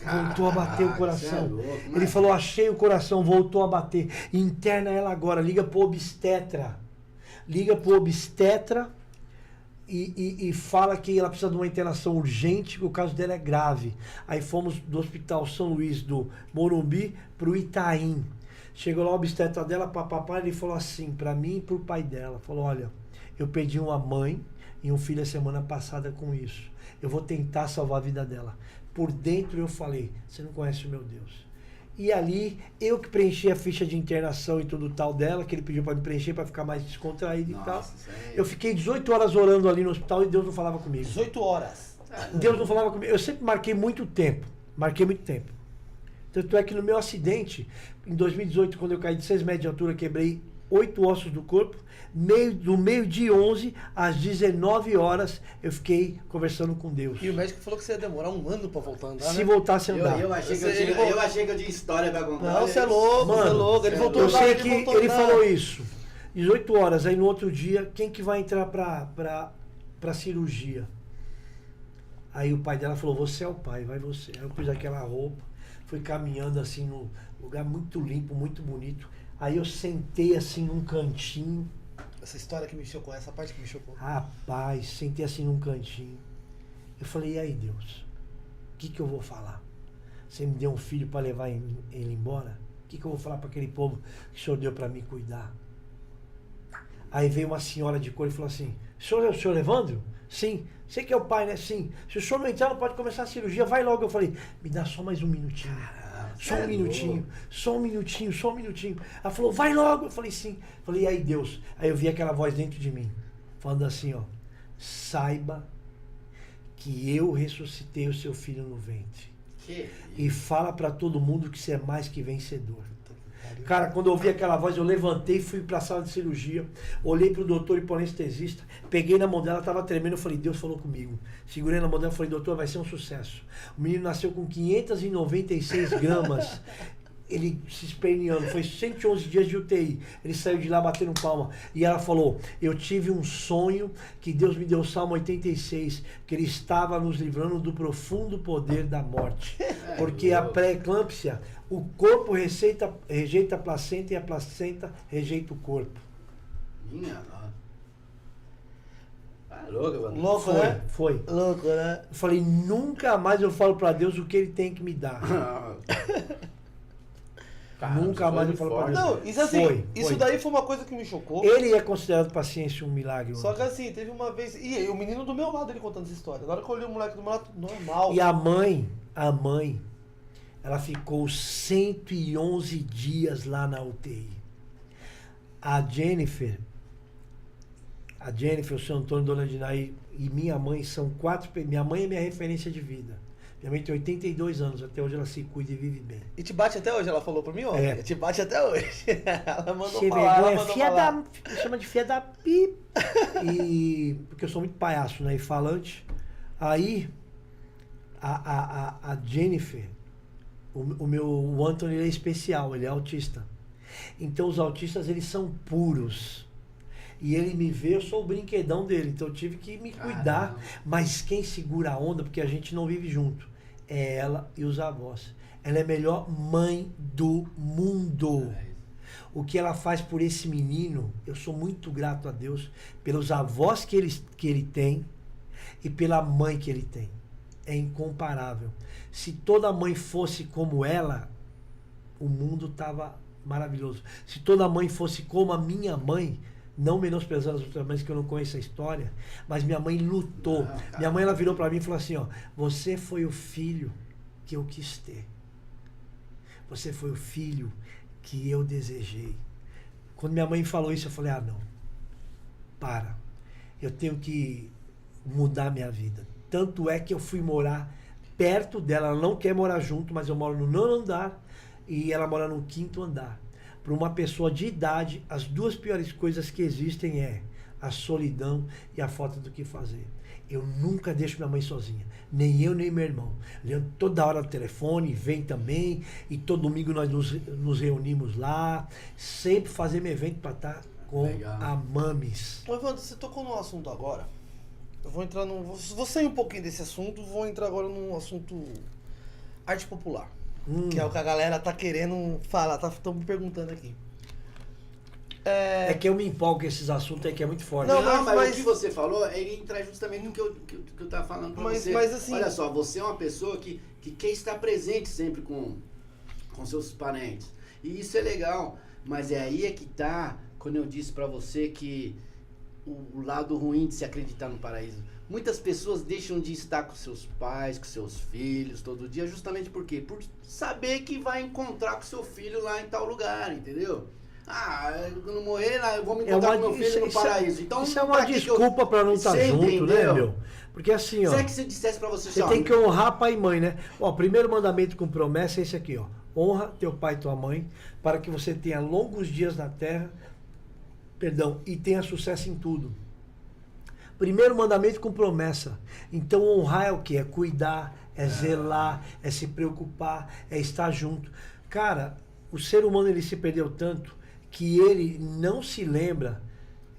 Voltou a bater o coração. Ele falou, achei o coração, voltou a bater. Interna ela agora, liga pro obstetra. Liga pro obstetra e fala que ela precisa de uma internação urgente, que o caso dela é grave. Aí fomos do Hospital São Luís do Morumbi pro Itaim. Chegou lá o obstetra dela, papapá, ele falou assim, pra mim e pro pai dela. Falou, olha, eu perdi uma mãe e um filho a semana passada com isso. Eu vou tentar salvar a vida dela. Por dentro eu falei, você não conhece o meu Deus. E ali, eu que preenchi a ficha de internação e tudo tal dela, que ele pediu para me preencher para ficar mais descontraído e tal. Eu fiquei 18 horas orando ali no hospital e Deus não falava comigo. 18 horas. Deus não falava comigo. Eu sempre marquei muito tempo. Tanto é que no meu acidente, em 2018, quando eu caí de 6 metros de altura, quebrei 8 ossos do corpo. Do meio-dia 11 às 19 horas eu fiquei conversando com Deus. E o médico falou que você ia demorar 1 ano pra voltar a andar, Se né? voltasse a andar. Eu achei que eu tinha história pra contar. Não, você é louco, Mano, você é louco. Ele voltou a Eu andar, sei que voltou a ele andar. falou isso. 18 horas, aí no outro dia, quem que vai entrar pra cirurgia? Aí o pai dela falou, você é o pai, vai você. Aí eu pus aquela roupa, fui caminhando assim num lugar muito limpo, muito bonito. Aí eu sentei assim num cantinho. Essa história que me chocou, essa parte que me chocou. Rapaz, sentei assim num cantinho. Eu falei, e aí Deus, o que eu vou falar? Você me deu um filho para levar ele embora? O que eu vou falar para aquele povo que o Senhor deu para me cuidar? Aí veio uma senhora de cor e falou assim, o senhor é o senhor Evandro? Sim. Você que é o pai, né? Sim. Se o senhor não entrar, não pode começar a cirurgia, vai logo. Eu falei, me dá só mais um minutinho. Só um minutinho. Ela falou, vai logo. Eu falei, sim. Eu falei, e aí Deus? Aí eu vi aquela voz dentro de mim, falando assim, ó, saiba que eu ressuscitei o seu filho no ventre. E fala pra todo mundo que você é mais que vencedor. Cara, quando eu ouvi aquela voz, eu levantei e fui pra sala de cirurgia. Olhei pro doutor e pro anestesista. Peguei na mão dela, ela tava tremendo. Eu falei, Deus falou comigo. Segurei na mão dela e falei, doutor, vai ser um sucesso. O menino nasceu com 596 gramas. Ele se esperneando, foi 111 dias de UTI. Ele saiu de lá batendo palma. E ela falou, eu tive um sonho que Deus me deu o Salmo 86, que Ele estava nos livrando do profundo poder da morte. Porque a pré-eclâmpsia, o corpo rejeita a placenta e a placenta rejeita o corpo. Minha nossa. Ah, louco, mano. Louco, Foi, né? foi. Louco, né? Eu falei, nunca mais eu falo pra Deus o que Ele tem que me dar. Caramba, Nunca mais eu foi falo pra forte. Deus. Não, isso assim, Foi, isso foi. daí foi uma coisa que me chocou. Ele é considerado pra ciência um milagre. Só que assim, teve uma vez. E o menino do meu lado ele contando essa história. Na hora que eu olhei o moleque do meu lado, normal. E a mãe, ela ficou 111 dias lá na UTI. A Jennifer, o seu Antônio, Dona Dinaí e minha mãe são quatro. Minha mãe é minha referência de vida. Minha mãe tem 82 anos, até hoje ela se cuida e vive bem. E te bate até hoje, ela falou pra mim, ó. É. Te bate até hoje. Ela mandou Sem falar, ela vergonha, mandou filha falar. da. Chama de filha da pi. E. Porque eu sou muito palhaço, né? E falante. Aí, a Jennifer, o Anthony, ele é especial, ele é autista. Então os autistas, eles são puros. E ele me vê, eu sou o brinquedão dele, então eu tive que me cuidar. Mas quem segura a onda, porque a gente não vive junto, é ela e os avós. Ela é a melhor mãe do mundo. O que ela faz por esse menino, eu sou muito grato a Deus pelos avós que ele tem e pela mãe que ele tem. É incomparável. Se toda mãe fosse como ela, o mundo estava maravilhoso. Se toda mãe fosse como a minha mãe, não menosprezando as outras mães que eu não conheço a história, mas minha mãe lutou. Minha mãe, ela virou para mim e falou assim, ó, você foi o filho que eu quis ter. Você foi o filho que eu desejei. Quando minha mãe falou isso, eu falei, não, para. Eu tenho que mudar minha vida. Tanto é que eu fui morar perto dela. Ela não quer morar junto, mas eu moro no 9º andar e ela mora no 5º andar. Para uma pessoa de idade, as duas piores coisas que existem é a solidão e a falta do que fazer. Eu nunca deixo minha mãe sozinha, nem eu nem meu irmão. Leandro toda hora no telefone, vem também, e todo domingo nós nos reunimos lá, sempre fazemos evento para estar com a Mames. Ô, Evandro, você tocou num assunto agora. Eu vou entrar num. Vou sair um pouquinho desse assunto, vou entrar agora num assunto arte popular. Que é o que a galera tá querendo falar, estão me perguntando aqui. É que eu me empolgo com esses assuntos aí que é muito forte. Não, Mas o que você falou, ele entra justamente no que eu tava falando pra você. Mas assim... Olha só, você é uma pessoa que quer estar presente sempre com seus parentes. E isso é legal. Mas é aí que tá, quando eu disse pra você que o lado ruim de se acreditar no paraíso. Muitas pessoas deixam de estar com seus pais, com seus filhos todo dia, justamente por quê? Por saber que vai encontrar com seu filho lá em tal lugar, entendeu? Quando morrer, eu vou me encontrar com meu filho no paraíso. Então, isso é uma desculpa pra não estar junto, entendeu? né, meu? Porque assim, ó... Se é que você dissesse pra você... Você tem que honrar pai e mãe, né? Ó, o primeiro mandamento com promessa é esse aqui, ó. Honra teu pai e tua mãe, para que você tenha longos dias na terra, e tenha sucesso em tudo. Primeiro mandamento com promessa. Então honrar é o quê? É cuidar, é zelar, é se preocupar, é estar junto. Cara, o ser humano ele se perdeu tanto que ele não se lembra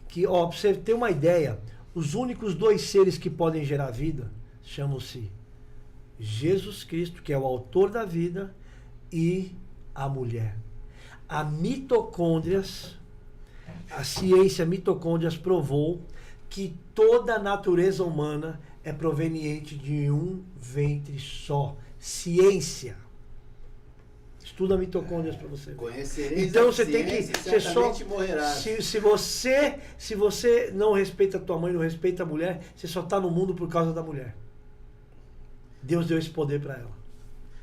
que, ó, pra você ter uma ideia, os únicos dois seres que podem gerar vida chamam-se Jesus Cristo, que é o autor da vida, e a mulher. A mitocôndrias, a ciência mitocôndrias provou que toda a natureza humana é proveniente de um ventre só. Ciência. Estuda mitocôndrias para você ver. Conhecereis então a você tem que ciência, ser só. certamente morrerás. Se você não respeita a tua mãe, não respeita a mulher, você só está no mundo por causa da mulher. Deus deu esse poder para ela.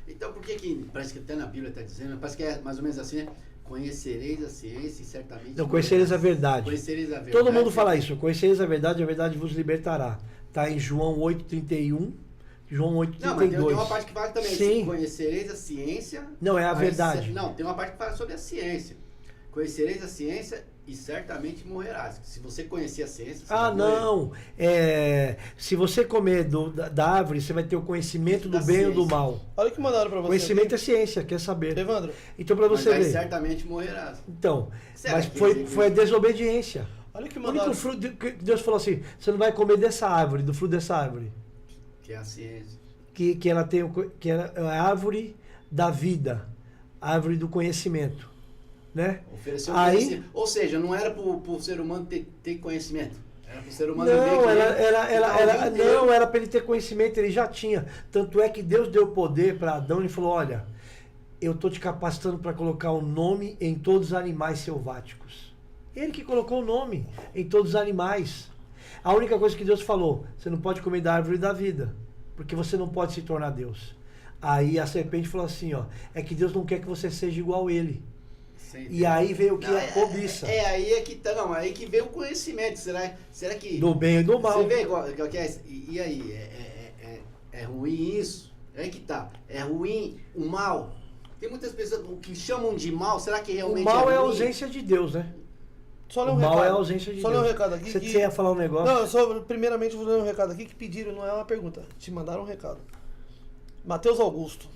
Então por que parece que até na Bíblia está dizendo, parece que é mais ou menos assim, né? Conhecereis a ciência e certamente... Não, conhecereis a verdade. Conhecereis a verdade. Todo mundo fala isso. Conhecereis a verdade vos libertará. Está em João 8,31. João Não, mas tem 8,32. uma parte que fala também, Sim. conhecereis a ciência... Não, é a verdade. Não, tem uma parte que fala sobre a ciência. Conhecereis a ciência e certamente morrerás. Se você conhecer a ciência, você Ah, vai morrer. não. Se você comer da árvore, você vai ter o conhecimento do Da bem ou do ciência. mal. Olha o que mandaram pra você. Conhecimento é ciência, quer saber. Evandro, Então, para Mas você aí ver. certamente morrerás. Então, Será mas que foi existe? a desobediência. olha o que O mandaram. único fruto que Deus falou assim: você não vai comer dessa árvore, do fruto dessa árvore. Que é a ciência. Que ela tem que é a árvore da vida, a árvore do conhecimento, né? Ofereceu Aí- conhecimento. Ou seja, não era pro ser humano ter conhecimento. Era pro ser humano Não, ver que não era para ele ter conhecimento, ele já tinha. Tanto é que Deus deu poder para Adão e falou: olha, eu estou te capacitando para colocar o nome em todos os animais selváticos. Ele que colocou o nome em todos os animais. A única coisa que Deus falou: você não pode comer da árvore da vida, porque você não pode se tornar Deus. Aí a serpente falou assim: ó, é que Deus não quer que você seja igual a ele. E aí veio o que? A cobiça. Aí é que tá, não, aí que veio o conhecimento. Será que. Do bem e do mal. Você vê qual que é? E aí? É ruim isso? É aí que tá. É ruim o mal. Tem muitas pessoas que chamam de mal, será que O realmente mal é a ruim? ausência de Deus, né? Só ler O um mal recado. é a ausência de Só Deus. ler um recado aqui. Você que... ia falar um negócio? Não, eu só, primeiramente, vou ler um recado aqui que pediram, não é uma pergunta. Te mandaram um recado. Matheus Augusto,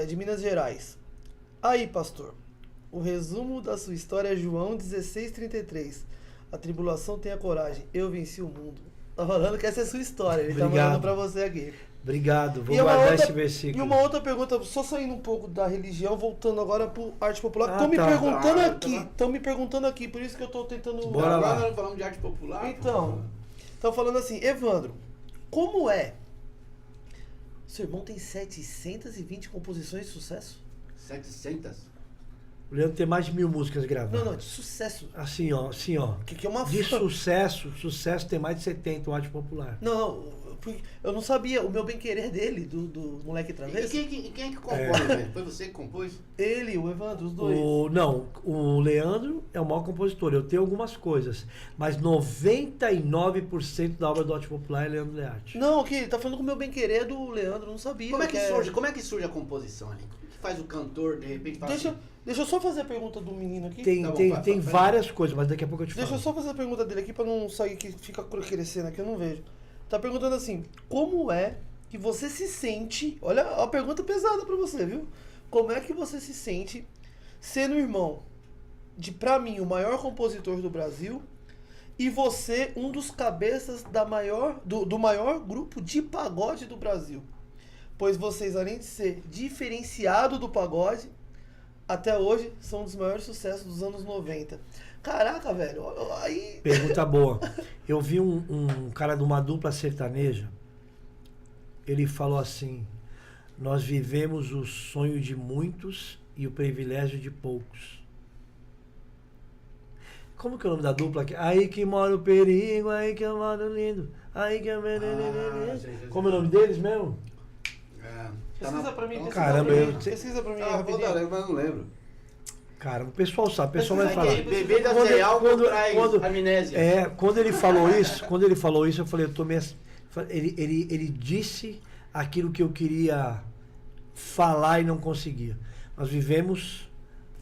de Minas Gerais. Aí, pastor, o resumo da sua história é João 16,33. A tribulação tenha coragem, eu venci o mundo. Tá falando que essa é a sua história, ele tá Obrigado. mandando pra você aqui. Obrigado, vou E uma guardar outra- esse versículo. E uma outra pergunta, só saindo um pouco da religião, voltando agora pro arte popular. Ah, Estão me tá. perguntando Ah, aqui, tá. estão me perguntando aqui, por isso que eu tô tentando... Bora lá. Agora nós falamos de arte popular. Então, estão falando assim, Evandro, como é? Seu irmão tem 720 composições de sucesso? 700? O Leandro tem mais de 1000 músicas gravadas. Não, de sucesso. Assim, ó. Que é uma De fã. sucesso tem mais de 70, o arte popular. Não, eu não sabia. O meu bem-querer dele, do moleque E travesso, quem é que compôs, velho? Foi você que compôs? ele, o Evandro, os dois. O Leandro é o maior compositor. Eu tenho algumas coisas. Mas 99% da obra do arte popular é Leandro Learte. Não, que ele tá falando com o meu bem-querer do Leandro, eu não sabia. Como é que surge a composição ali? Como que faz o cantor, de repente, fala assim, Deixa eu só fazer a pergunta do menino aqui. Tem, Tá bom, tem, vai, tem vai. várias coisas, mas daqui a pouco eu te falo. Deixa eu só fazer a pergunta dele aqui pra não sair que fica crescendo aqui, eu não vejo. Tá perguntando assim, como é que você se sente... Olha a pergunta pesada pra você, viu? Como é que você se sente sendo irmão de, pra mim, o maior compositor do Brasil e você, um dos cabeças do maior grupo de pagode do Brasil? Pois vocês, além de ser diferenciado do pagode, até hoje são um dos maiores sucessos dos anos 90. Caraca, velho, aí... Pergunta boa. Eu vi um cara de uma dupla sertaneja, ele falou assim: nós vivemos o sonho de muitos e o privilégio de poucos. Como que é o nome da dupla? Aí que mora o perigo, aí que eu moro lindo, aí que eu... sei. Como é o nome deles mesmo? Pesquisa pra mim, Caramba, pesquisa pra mim Ah, vou dar, rapidinho. mas não lembro. Cara, o pessoal sabe, o pessoal vai Pesquisa falar. aí, Bebida Quando- cereal quando- traz quando- amnésia. Quando ele falou isso, eu falei, eu tô meio... Ele disse aquilo que eu queria falar e não conseguia. Nós vivemos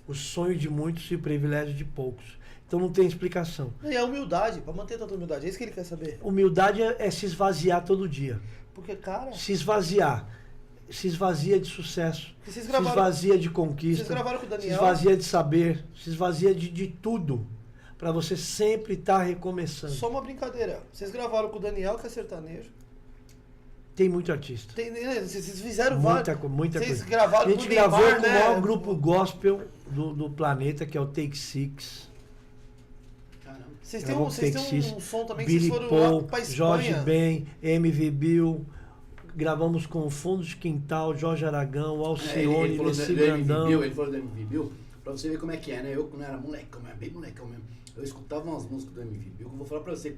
o sonho de muitos e o privilégio de poucos. Então não tem explicação. E a humildade, pra manter tanta humildade, é isso que ele quer saber. Humildade é se esvaziar todo dia. Porque, cara, Se esvaziar. Se esvazia de sucesso. E vocês Se gravaram- esvazia de vocês conquista. gravaram com o Se Daniel. esvazia de saber. Se esvazia de tudo. Para você sempre estar recomeçando. Só uma brincadeira. Vocês gravaram com o Daniel, que é sertanejo. Tem muito artista. Vocês fizeram Muita vários. Vocês coisa. gravaram A gente com o gravou Neymar, com o né? maior grupo gospel do planeta, que é o Take Six. Caramba. Vocês Gravou têm com um Take Six, som também que Billy vocês foram Paul, lá pra Espanha. Jorge Ben, MV Bill. Gravamos com o Fundo de Quintal, Jorge Aragão, Alcione, Nessi Brandão. Ele falou do MV Bill, pra você ver como é que é, né? Eu, quando era molecão, mas bem molecão mesmo, eu escutava umas músicas do MV Bill, que eu vou falar pra você.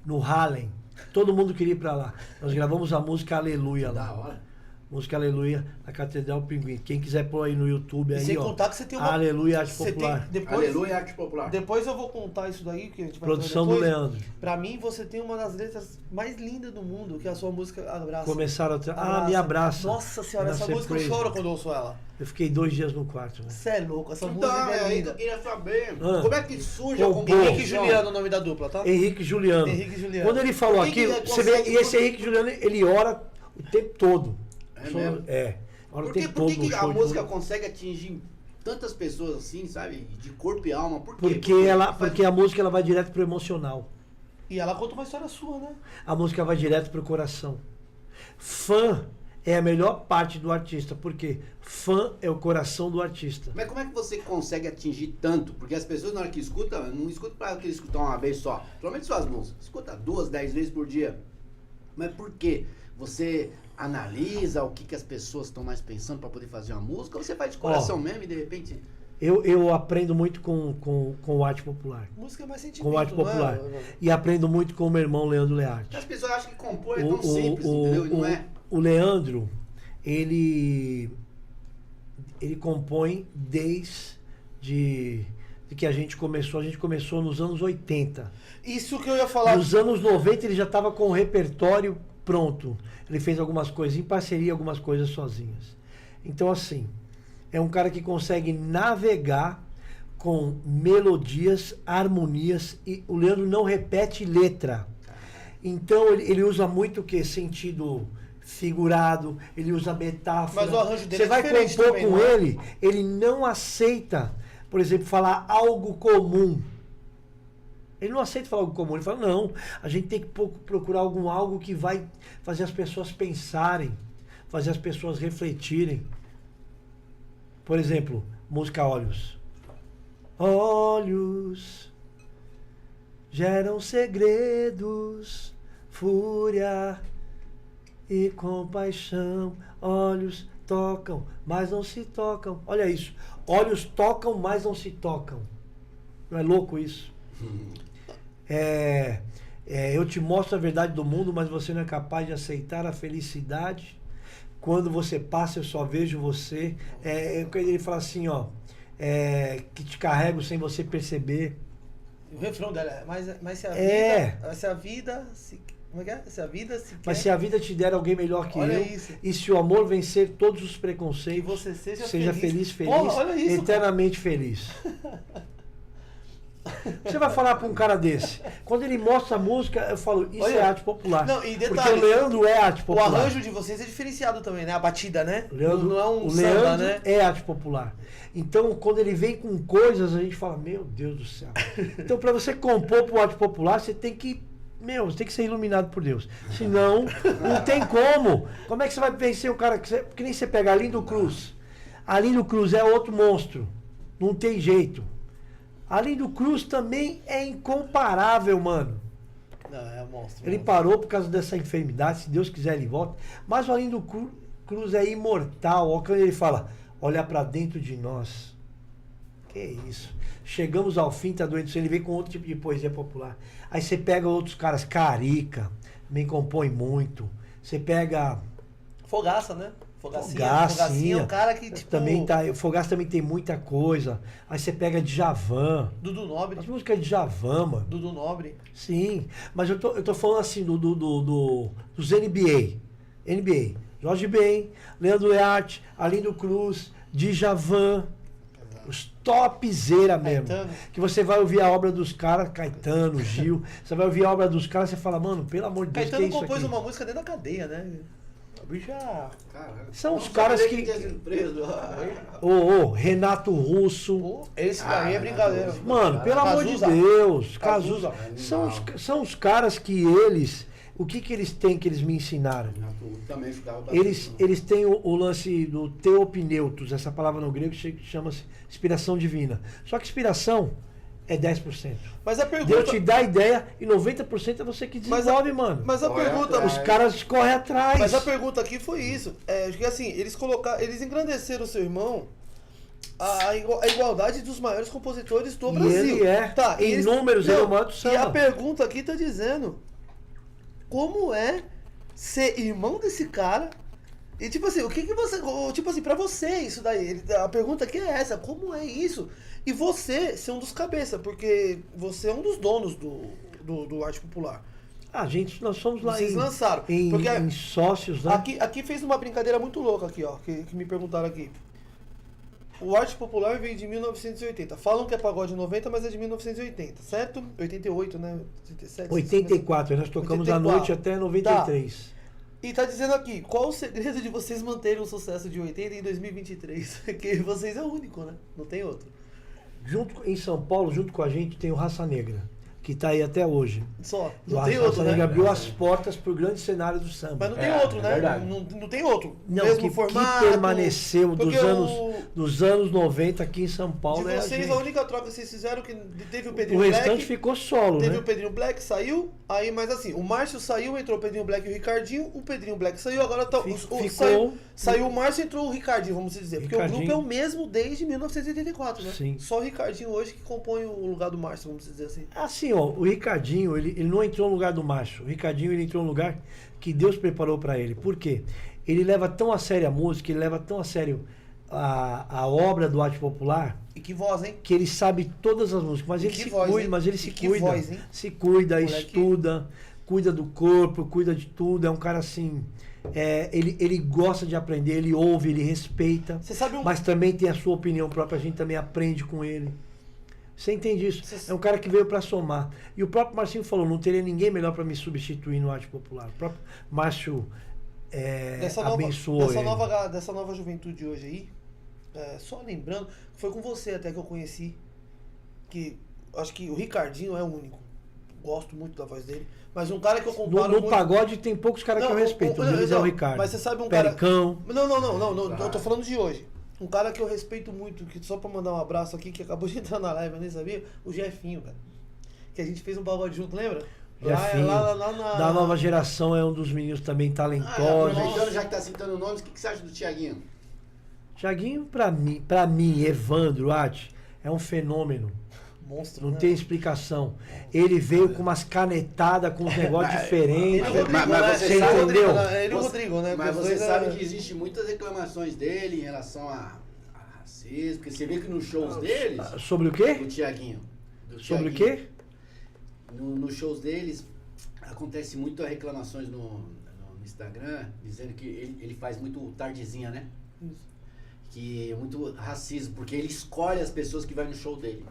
No Harlem. Todo mundo queria ir pra lá. Nós gravamos a música Aleluia Da lá. hora. Música Aleluia, na Catedral Pinguim. Quem quiser pôr aí no YouTube, E aí, sem ó. contar que você tem uma... Aleluia, Arte você Popular. tem, depois, Aleluia, arte popular. depois eu vou contar isso daí, que a gente vai Produção falar do depois. Leandro. Pra mim, você tem uma das letras mais lindas do mundo, que é a sua música Abraça. Começaram a... Me abraça. Nossa senhora, essa Nascer música eu Praise. choro quando eu ouço ela. Eu fiquei 2 dias no quarto, né? Você é louco, essa Então, música é aí eu linda. queria saber, Ah. como é que surge a Pô, composição? Henrique e Juliano é o nome da dupla, tá? Henrique e Juliano. Henrique e Juliano. Quando ele falou Por que aquilo, que você vê, consegue- e esse Henrique e Juliano, ele ora o tempo todo. É mesmo? É. Ora o Por que, tempo por que todo no que a show de música tudo. consegue atingir tantas pessoas assim, sabe? De corpo e alma? Por quê? Porque a música ela vai direto pro emocional. E ela conta uma história sua, né? A música vai direto pro coração. Fã é a melhor parte do artista, porque fã é o coração do artista. Mas como é que você consegue atingir tanto? Porque as pessoas na hora que escutam, não escutam para querer escutar uma vez só. Principalmente suas músicas. Escuta 2, 10 vezes por dia. Mas por quê? Você analisa o que as pessoas estão mais pensando para poder fazer uma música? Ou você faz de coração mesmo e de repente... Eu aprendo muito com arte popular. Música é mais sentimento, Com arte popular. não é? E aprendo muito com o meu irmão Leandro Learte. As pessoas acham que compor é tão simples, entendeu? E não é. O Leandro, ele compõe desde que a gente começou nos anos 80. Isso que eu ia falar. Nos anos 90 ele já estava com o repertório pronto. Ele fez algumas coisas em parceria, algumas coisas sozinhas. Então assim, é um cara que consegue navegar com melodias, harmonias, e o Leandro não repete letra. Então ele usa muito o que? Sentido figurado, ele usa metáfora. Mas o arranjo dele Você é vai diferente compor também, com não é? ele não aceita, por exemplo, falar algo comum. Ele não aceita falar algo comum, ele fala, não, a gente tem que procurar algo que vai fazer as pessoas pensarem, fazer as pessoas refletirem. Por exemplo, música Olhos. Olhos geram segredos, fúria e compaixão. Olhos tocam, mas não se tocam. Olha isso. Olhos tocam, mas não se tocam. Não é louco isso? Eu te mostro a verdade do mundo, mas você não é capaz de aceitar a felicidade. Quando você passa, eu só vejo você. Ele fala assim, ó, que te carrego sem você perceber. O refrão dela é, mas se a vida, como é que é? Se a vida se Mas quer, se a vida te der alguém melhor que Olha eu, isso. e se o amor vencer todos os que preconceitos, você seja feliz, Porra, olha isso, eternamente feliz. Você vai falar para um cara desse? Quando ele mostra a música, eu falo, isso Olha. é arte popular. Não, e porque detalhe, o Leandro é arte O popular. arranjo de vocês é diferenciado também, né? A batida, né? Leandro, não é um o samba, Leandro né? é arte popular. Então, quando ele vem com coisas, a gente fala, meu Deus do céu. Então, para você compor pro arte popular, você tem que ser iluminado por Deus. Senão, não tem como. Como é que você vai vencer o cara que nem você pega Arlindo Cruz. Arlindo Cruz é outro monstro. Não tem jeito. Arlindo Cruz também é incomparável, mano. Não, é monstro. Ele parou por causa dessa enfermidade, se Deus quiser ele volta. Mas o Arlindo Cruz é imortal. Olha quando ele fala, olha para dentro de nós. Que isso. Chegamos ao fim, tá doendo. Ele vem com outro tipo de poesia popular. Aí você pega outros caras, Carica, também compõe muito. Você pega... Fogaça, né? Fogacinha é um cara que, tipo... Também tá, o Fogaça também tem muita coisa. Aí você pega Djavan. Dudu Nobre. As músicas de Djavan, mano. Dudu Nobre. Sim, mas eu tô falando assim dos NBA. NBA. Jorge Ben, Leandro Learte, Arlindo Cruz, Djavan. Os topzera mesmo. Caetano. Que você vai ouvir a obra dos caras, Caetano, Gil. Você vai ouvir a obra dos caras e você fala, mano, pelo amor de Deus, Caetano que é isso compôs aqui? uma música dentro da cadeia, né? O bicho já... Caralho. São os Não caras sabia que... tinha sido preso. Renato Russo. Pô, esse daí é brincadeira. Mano, pelo amor de Cazuza. Deus. Cazuza. São os caras que eles... O que eles têm que eles me ensinaram? Também ficava bastante. Eles têm o lance do teopneutos, essa palavra no grego chama-se inspiração divina. Só que inspiração é 10%. Mas a Deus pergunta... te dá a ideia e 90% é você que desenvolve, mano. Mas a Corre pergunta... atrás. Os caras correm atrás. Mas a pergunta aqui foi isso. Que assim, eles engrandeceram o seu irmão a igualdade dos maiores compositores do E Brasil. ele é. Tá, Em números, ele é o maior do E samba. a pergunta aqui tá dizendo: como é ser irmão desse cara E tipo assim, o que você. Tipo assim, pra você, isso daí. A pergunta aqui é essa: como é isso? E você ser um dos cabeça, porque você é um dos donos do Arte Popular. Gente, nós somos lá Vocês lançaram. em Porque sócios, né? aqui fez uma brincadeira muito louca aqui, ó. Que me perguntaram aqui. O Arte Popular veio de 1980. Falam que é pagode 90, mas é de 1980, certo? 88, né? 87. 84, nós tocamos 84. à noite até 93. E tá dizendo aqui, qual o segredo de vocês manterem o sucesso de 80 em 2023? Que vocês é o único, né? Não tem outro. Em São Paulo, junto com a gente, tem o Raça Negra, que tá aí até hoje. Só. O Não tem Raça outro, Negra né? abriu as portas pro grande cenário do samba. Mas não tem outro, né? verdade. Não tem outro. Não, Mesmo que formato. permaneceu Porque dos anos 90 aqui em São Paulo de é a vocês, gente. a única troca que vocês fizeram que teve o O Pedrinho restante Black. ficou solo, Teve né? o Pedrinho Black, saiu, aí, mas assim, o Márcio saiu, entrou o Pedrinho Black e o Ricardinho, o Pedrinho Black saiu, agora tá, Ficou. saiu o Márcio e entrou o Ricardinho, vamos dizer, porque o Ricardinho. grupo é o mesmo desde 1984, né? Sim. Só o Ricardinho hoje que compõe o lugar do Márcio, vamos dizer assim. Assim, ó, o Ricardinho, ele não entrou no lugar do Márcio. O Ricardinho, ele entrou no lugar que Deus preparou pra ele. Por quê? Ele leva tão a sério a música, ele leva tão a sério a obra do Arte Popular, E que voz, hein? que ele sabe todas as músicas, mas E ele que se voz, cuida, hein? mas ele E se que cuida. voz, hein? Se cuida, Moleque. estuda, cuida do corpo, cuida de tudo. É um cara assim. Ele gosta de aprender, ele ouve, ele respeita. Você sabe Mas também tem a sua opinião própria, a gente também aprende com ele. Você entende isso? Você- É um cara que veio pra somar. E o próprio Marcinho falou, não teria ninguém melhor pra me substituir no Arte Popular. O próprio Márcio abençoou ele. Dessa nova juventude hoje aí, só lembrando, foi com você até que eu conheci, que acho que o Ricardinho é o único. Gosto muito da voz dele. Mas um cara que eu comparo No muito... pagode tem poucos caras que eu respeito. Um deles é o Ricardo. Mas você sabe um Pericão. cara... Não, eu tô falando de hoje. Um cara que eu respeito muito, que só pra mandar um abraço aqui, que acabou de entrar na live, eu nem sabia, o Jefinho, velho. Que a gente fez um pagode junto, lembra? Jefinho, Lá na... da nova geração, é um dos meninos também talentosos. Aproveitando, já que tá citando nomes, o que você acha do Thiaguinho? Thiaguinho, pra mim, Evandro Arte, é um fenômeno. Monstro, Não né? tem explicação. Ele veio com umas canetadas, com uns negócios diferentes. Ele e o Rodrigo, Mas né? você Ele e o sabe- Rodrigo, entendeu? né? Ele e o Rodrigo, né? Mas Porque os você dois sabe é- que existem muitas reclamações dele em relação a racismo, porque você vê que nos shows deles, Sobre o do quê? Thiaguinho. Sobre o Thiaguinho, quê? Nos shows deles, acontece muito reclamações no Instagram, dizendo que ele faz muito tardezinha, né? Que é muito racismo, porque ele escolhe as pessoas que vai no show dele.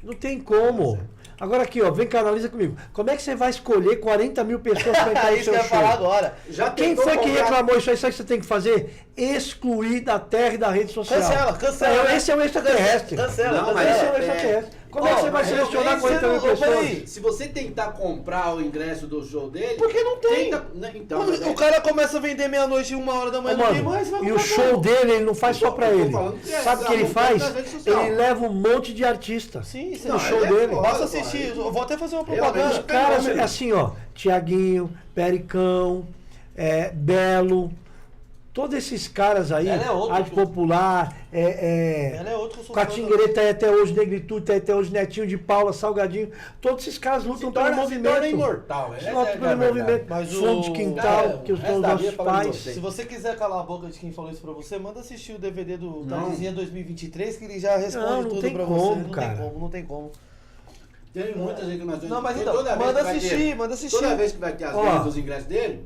Não tem como. Agora aqui, ó, vem cá, analisa comigo. Como é que você vai escolher 40 mil pessoas para entrar no Isso seu que eu ia falar show? agora. Já Quem tentou foi que comprar- reclamou isso aí? Sabe o que você tem que fazer? Excluir da terra e da rede social. Cancela. Esse é o extraterrestre. Cancela, Não, mas Esse é o é- extraterrestre. Como é que você vai selecionar 40 mil pessoas? Se você tentar comprar o ingresso do show dele... Porque não tem. Então, O cara começa a vender meia-noite e 1h da manhã, não tem mais, vai E o comprar show como? dele, ele não faz só pra Eu tô ele. falando que Sabe o que ele faz? na rede social. Ele leva um monte de artista. Sim, No show ele é dele. foda, Basta pô. assistir. Eu vou até fazer uma Realmente, propaganda. Os caras, fenômeno. assim, ó, Tiaguinho, Pericão, Belo, todos esses caras aí, Ela é outro, Arte pô. Popular, Ela é outro que eu sou fã Catinguerê tá aí até hoje, Negritude tá aí até hoje, Netinho de Paula, Salgadinho, todos esses caras lutam pelo Se torna movimento. imortal. essa Lutam é a pelo verdade. movimento. Mas Fundo de o- quintal, que os essa são da nossos minha falando de pais. você. Se você quiser calar a boca de quem falou isso pra você, manda assistir o DVD do Não. Tardezinha 2023, que ele já responde Não tudo tem pra como, você. Não cara. tem como, não tem como. Tem muitas reclamações. Não, mas Porque então, toda vez manda que vai assistir, ter- manda assistir. Toda vez que vai ter as Ó. vendas dos ingressos dele,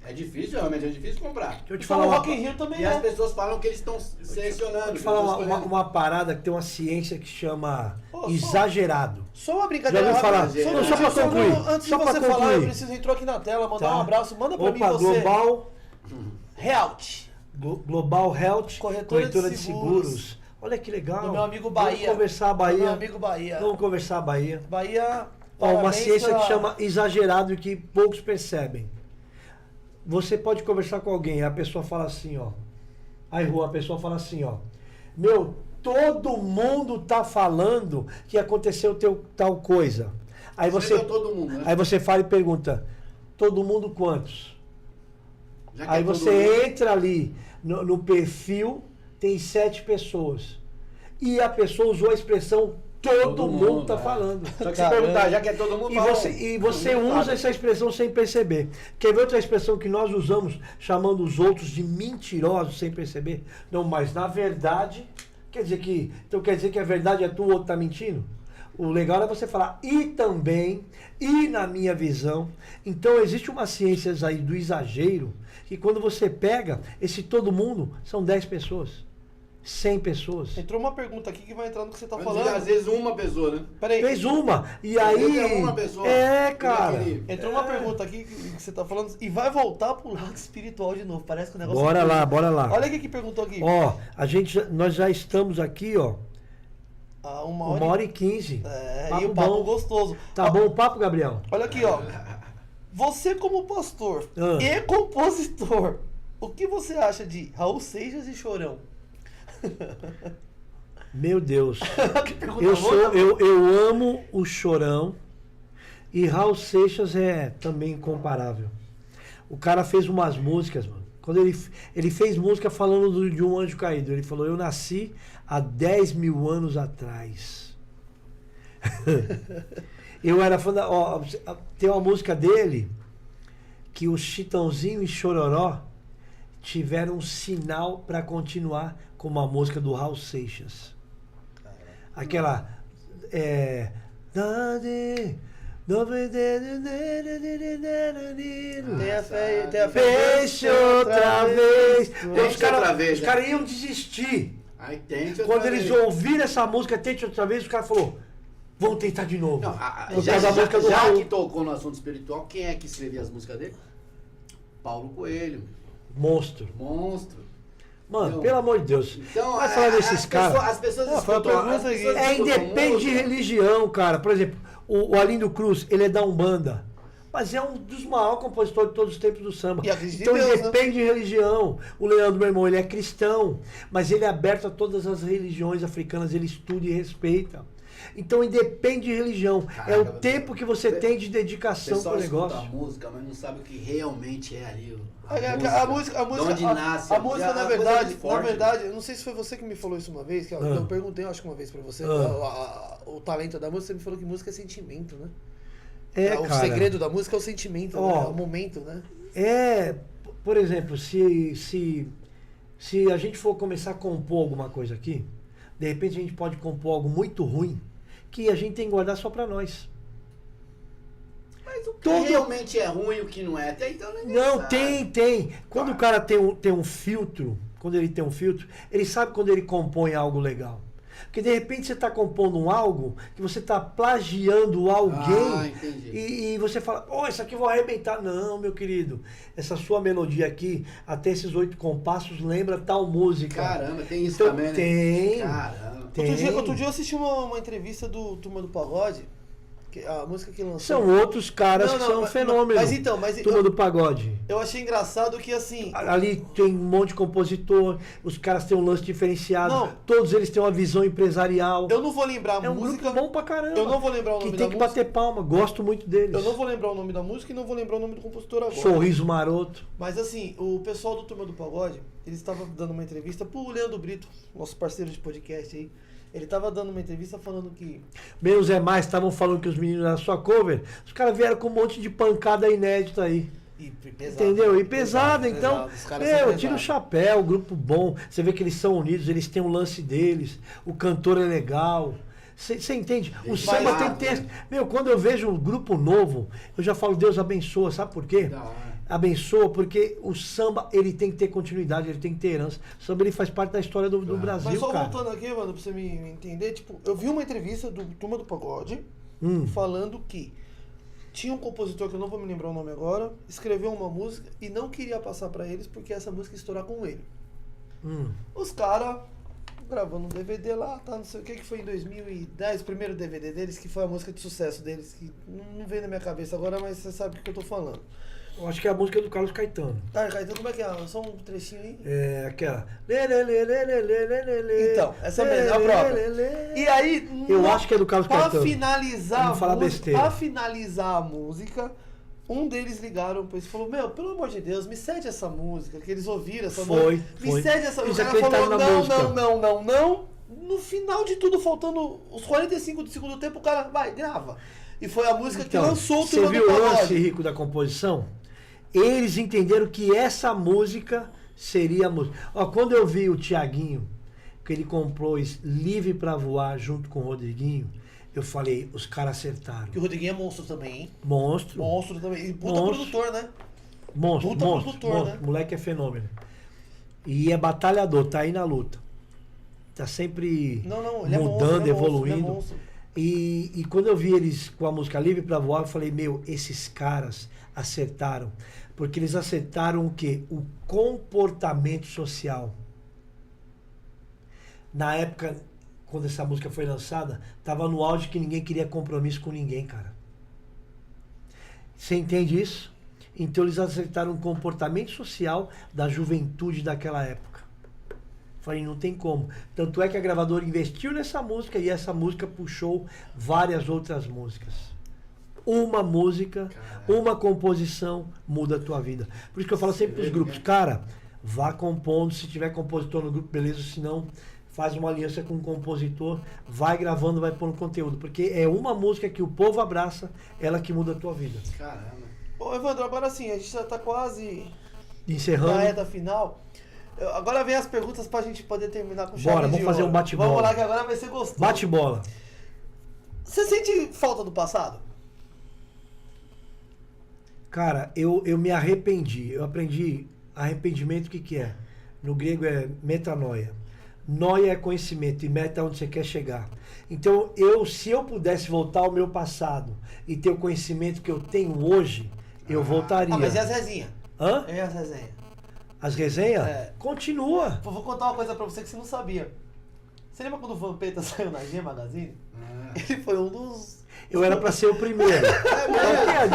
é difícil, realmente é difícil comprar. Deixa eu te Então, falar o uma, Rock in Rio também E as é. pessoas falam que eles estão selecionando. vou te que falar eles estão uma escolhendo. parada que tem uma ciência que chama Pô, só- exagerado. Só uma Já brincadeira ouviu falar? rápida. Não, só pra concluir. Antes Só de pra você falar, concluir. eu preciso entrar aqui na tela, mandar Tá. um abraço. Manda pra mim Opa, você. Health. Global Health, Corretora de de seguros. seguros. Olha que legal. Do meu amigo Bahia. Vamos conversar a Do Bahia. meu amigo Bahia. Vamos conversar a Bahia. Bahia. Ó, uma parabéns ciência pela- que chama exagerado e que poucos percebem. Você pode conversar com alguém, a pessoa fala assim, ó. Aí, Rua, a pessoa fala assim, ó. Meu, todo mundo tá falando que aconteceu tal coisa. Aí você, Sempre é todo mundo, né? aí você fala e pergunta, todo mundo quantos? Já que Aí é todo você mundo- entra ali no perfil, tem 7 pessoas. E a pessoa usou a expressão Todo mundo tá é. falando. Só que se Caramba. perguntar, já que é todo mundo E fala, você todo mundo usa sabe. essa expressão sem perceber. Quer ver outra expressão que nós usamos, chamando os outros de mentirosos sem perceber? Não, mas na verdade, quer dizer que a verdade é tua, o outro tá mentindo? O legal é você falar e também, e na minha visão. Então existe uma ciência aí do exagero, que quando você pega, esse todo mundo, são 10 pessoas, 100 pessoas. Entrou uma pergunta aqui que vai entrar no que você tá Às falando. vezes uma pessoa, né? Peraí. Fez uma, e Às aí... vezes é uma pessoa. É, cara. Entrou uma pergunta aqui que você tá falando e vai voltar pro lado espiritual de novo. Parece que o negócio... Bora lá, bora lá. Olha o que perguntou aqui. Ó, nós já estamos aqui, ó, Ah, 1h15. É, Papo e o papo bom. gostoso. Tá bom o papo, Gabriel? Olha aqui, ó. Você como pastor Ah. e compositor, o que você acha de Raul Seixas e Chorão? Meu Deus. Que pergunta louca, Eu amo o Chorão e Raul Seixas é também incomparável. O cara fez umas músicas, mano. Quando ele fez música falando de um anjo caído. Ele falou, eu nasci há 10 mil anos atrás. Eu era fã da... Ó, tem uma música dele que o Chitãozinho e Chororó tiveram um sinal para continuar com uma música do Raul Seixas. Aquela... Tem a fé. Deixa outra vez. Tente outra vez, Os né? caras iam desistir. Aí tente Quando outra eles vez. ouviram essa música, Tente Outra Vez, o cara falou, vamos tentar de novo. Não, Por causa da música do já Raul. que tocou no assunto espiritual, quem é que escrevia as músicas dele? Paulo Coelho, Monstro. monstro. Mano, Não. pelo amor de Deus. Então, Vai falar desses caras. As pessoas Não, foi a escutam, pergunta as aqui. pessoas É, escutam independe de música. religião, cara. Por exemplo, o Arlindo Cruz, ele é da Umbanda. Mas é um dos maiores compositores de todos os tempos do samba. E acredita em Então Deus, né? independe de religião. O Leandro, meu irmão, ele é cristão. Mas ele é aberto a todas as religiões africanas. Ele estuda e respeita. Então independe de religião. Caraca, é o você- tempo que você tem de O dedicação pessoal pro escuta negócio. a música, mas não sabe o que realmente é ali. A música, de onde nasce. a música, Já na é uma coisa verdade, muito forte. eu não sei se foi você que me falou isso uma vez, que Ah. eu perguntei, acho que uma vez pra você, o talento da música, você me falou que música é sentimento, né? O cara. segredo da música é o sentimento, né? Ó. É o momento, né? Por exemplo, se a gente for começar a compor alguma coisa aqui, de repente a gente pode compor algo muito ruim, que a gente tem que guardar só pra nós. Mas o que Todo- realmente é ruim e o que não é, até então ninguém Não, sabe. tem. Quando o cara tem um filtro, quando ele tem um filtro, ele sabe quando ele compõe algo legal. Porque de repente você está compondo algo que você está plagiando alguém Ah, entendi. e você fala, isso aqui eu vou arrebentar. Não, meu querido, essa sua melodia aqui, até esses 8 compassos, lembra tal música. Caramba, tem isso Então, também, né? tem. Caramba. Tem. Outro dia eu assisti uma entrevista do Turma do Pagode, que a música que lançou. São outros caras que são fenômenos. Mas então, Turma do Pagode. eu achei engraçado que assim. Ali tem um monte de compositor, os caras têm um lance diferenciado, Não. todos eles têm uma visão empresarial. Eu não vou lembrar a É um música. grupo bom pra caramba. Eu não vou lembrar o nome que da tem que música. bater palma, gosto muito deles. Eu não vou lembrar o nome da música e não vou lembrar o nome do compositor agora. Sorriso Maroto. Mas assim, o pessoal do Turma do Pagode, eles estavam dando uma entrevista pro Leandro Brito, nosso parceiro de podcast aí. Ele tava dando uma entrevista falando que. Menos é mais, estavam falando que os meninos eram sua cover. Os caras vieram com um monte de pancada inédita aí. E pesado, Entendeu? E pesado, então. Os caras são Tira o pesados. chapéu, grupo bom. Você vê que eles são unidos, eles têm um lance deles. O cantor é legal. Você entende? O Mas, samba tem que ter. Quando eu vejo um grupo novo, eu já falo, Deus abençoa, sabe por quê? Da hora. Abençoa, porque o samba ele tem que ter continuidade, ele tem que ter herança. O samba ele faz parte da história do Brasil, Mas só cara. voltando aqui, mano, pra você me entender, tipo, eu vi uma entrevista do Turma do Pagode falando que tinha um compositor, que eu não vou me lembrar o nome agora, escreveu uma música e não queria passar pra eles porque essa música ia estourar com ele. Os caras gravando um DVD lá, tá, não sei o que foi em 2010, o primeiro DVD deles, que foi a música de sucesso deles, que não veio na minha cabeça agora, mas você sabe o que eu tô falando. Eu acho que é a música do Carlos Caetano. Tá, Caetano, como é que é? Só um trechinho aí. É aquela. Lê, lê, lê, lê, lê, lê, lê, lê, lê. Então, essa Lê, mesmo, é a lê, própria. lê, lê. E aí, Eu acho que é do Carlos pra Caetano. finalizar Vamos falar besteira. pra finalizar a música, um deles ligaram pra ele e falou, pelo amor de Deus, me cede essa música, que eles ouviram essa Foi, música. foi. Me cede essa Eles música. O cara acreditaram falou, na música. não, No final de tudo, faltando os 45 do segundo tempo, o cara vai, grava. E foi a música que lançou o Você Turma viu do o lance, Pagode. Rico, da composição? Eles entenderam que essa música seria a música. Ó, quando eu vi o Tiaguinho, que ele compôs Livre Pra Voar junto com o Rodriguinho, eu falei, os caras acertaram. Que o Rodriguinho é monstro também, hein? Monstro. Monstro também. E puta Monstro. produtor, né? Monstro, Puta monstro, produtor, monstro. né? Moleque é fenômeno. E é batalhador, tá aí na luta. Tá sempre Não, ele é mudando, monstro, ele é evoluindo. monstro. E quando eu vi eles com a música Livre Pra Voar, eu falei, meu, esses caras acertaram. Porque eles acertaram o quê? O comportamento social. Na época, quando essa música foi lançada, tava no auge que ninguém queria compromisso com ninguém, cara. Você entende isso? Então eles acertaram o comportamento social da juventude daquela época. Falei, não tem como. Tanto é que a gravadora investiu nessa música e essa música puxou várias outras músicas. Uma música, uma composição muda a tua vida. Por isso que eu falo sempre pros grupos, cara, vá compondo, se tiver compositor no grupo, beleza, se não, faz uma aliança com um compositor, vai gravando, vai pondo conteúdo. Porque é uma música que o povo abraça, ela que muda a tua vida. Caramba. Ô, Evandro, agora sim, a gente já tá quase Encerrando. na reta final. Agora vem as perguntas pra gente poder terminar com chave Bora, de vamos fazer ouro. um bate-bola. Vamos lá que agora vai ser gostoso. Bate bola. Você sente falta do passado? Cara, eu me arrependi. Eu aprendi arrependimento, o que que é? No grego é metanoia. Noia é conhecimento e meta é onde você quer chegar. Então, se eu pudesse voltar ao meu passado e ter o conhecimento que eu tenho hoje, eu voltaria. Ah, mas e as resenhas? Hã? E as resenhas? As resenhas? É. Continua. Vou contar uma coisa pra você que você não sabia. Você lembra quando o Vampeta saiu na G Magazine? Ele foi um dos... Eu era pra ser o primeiro.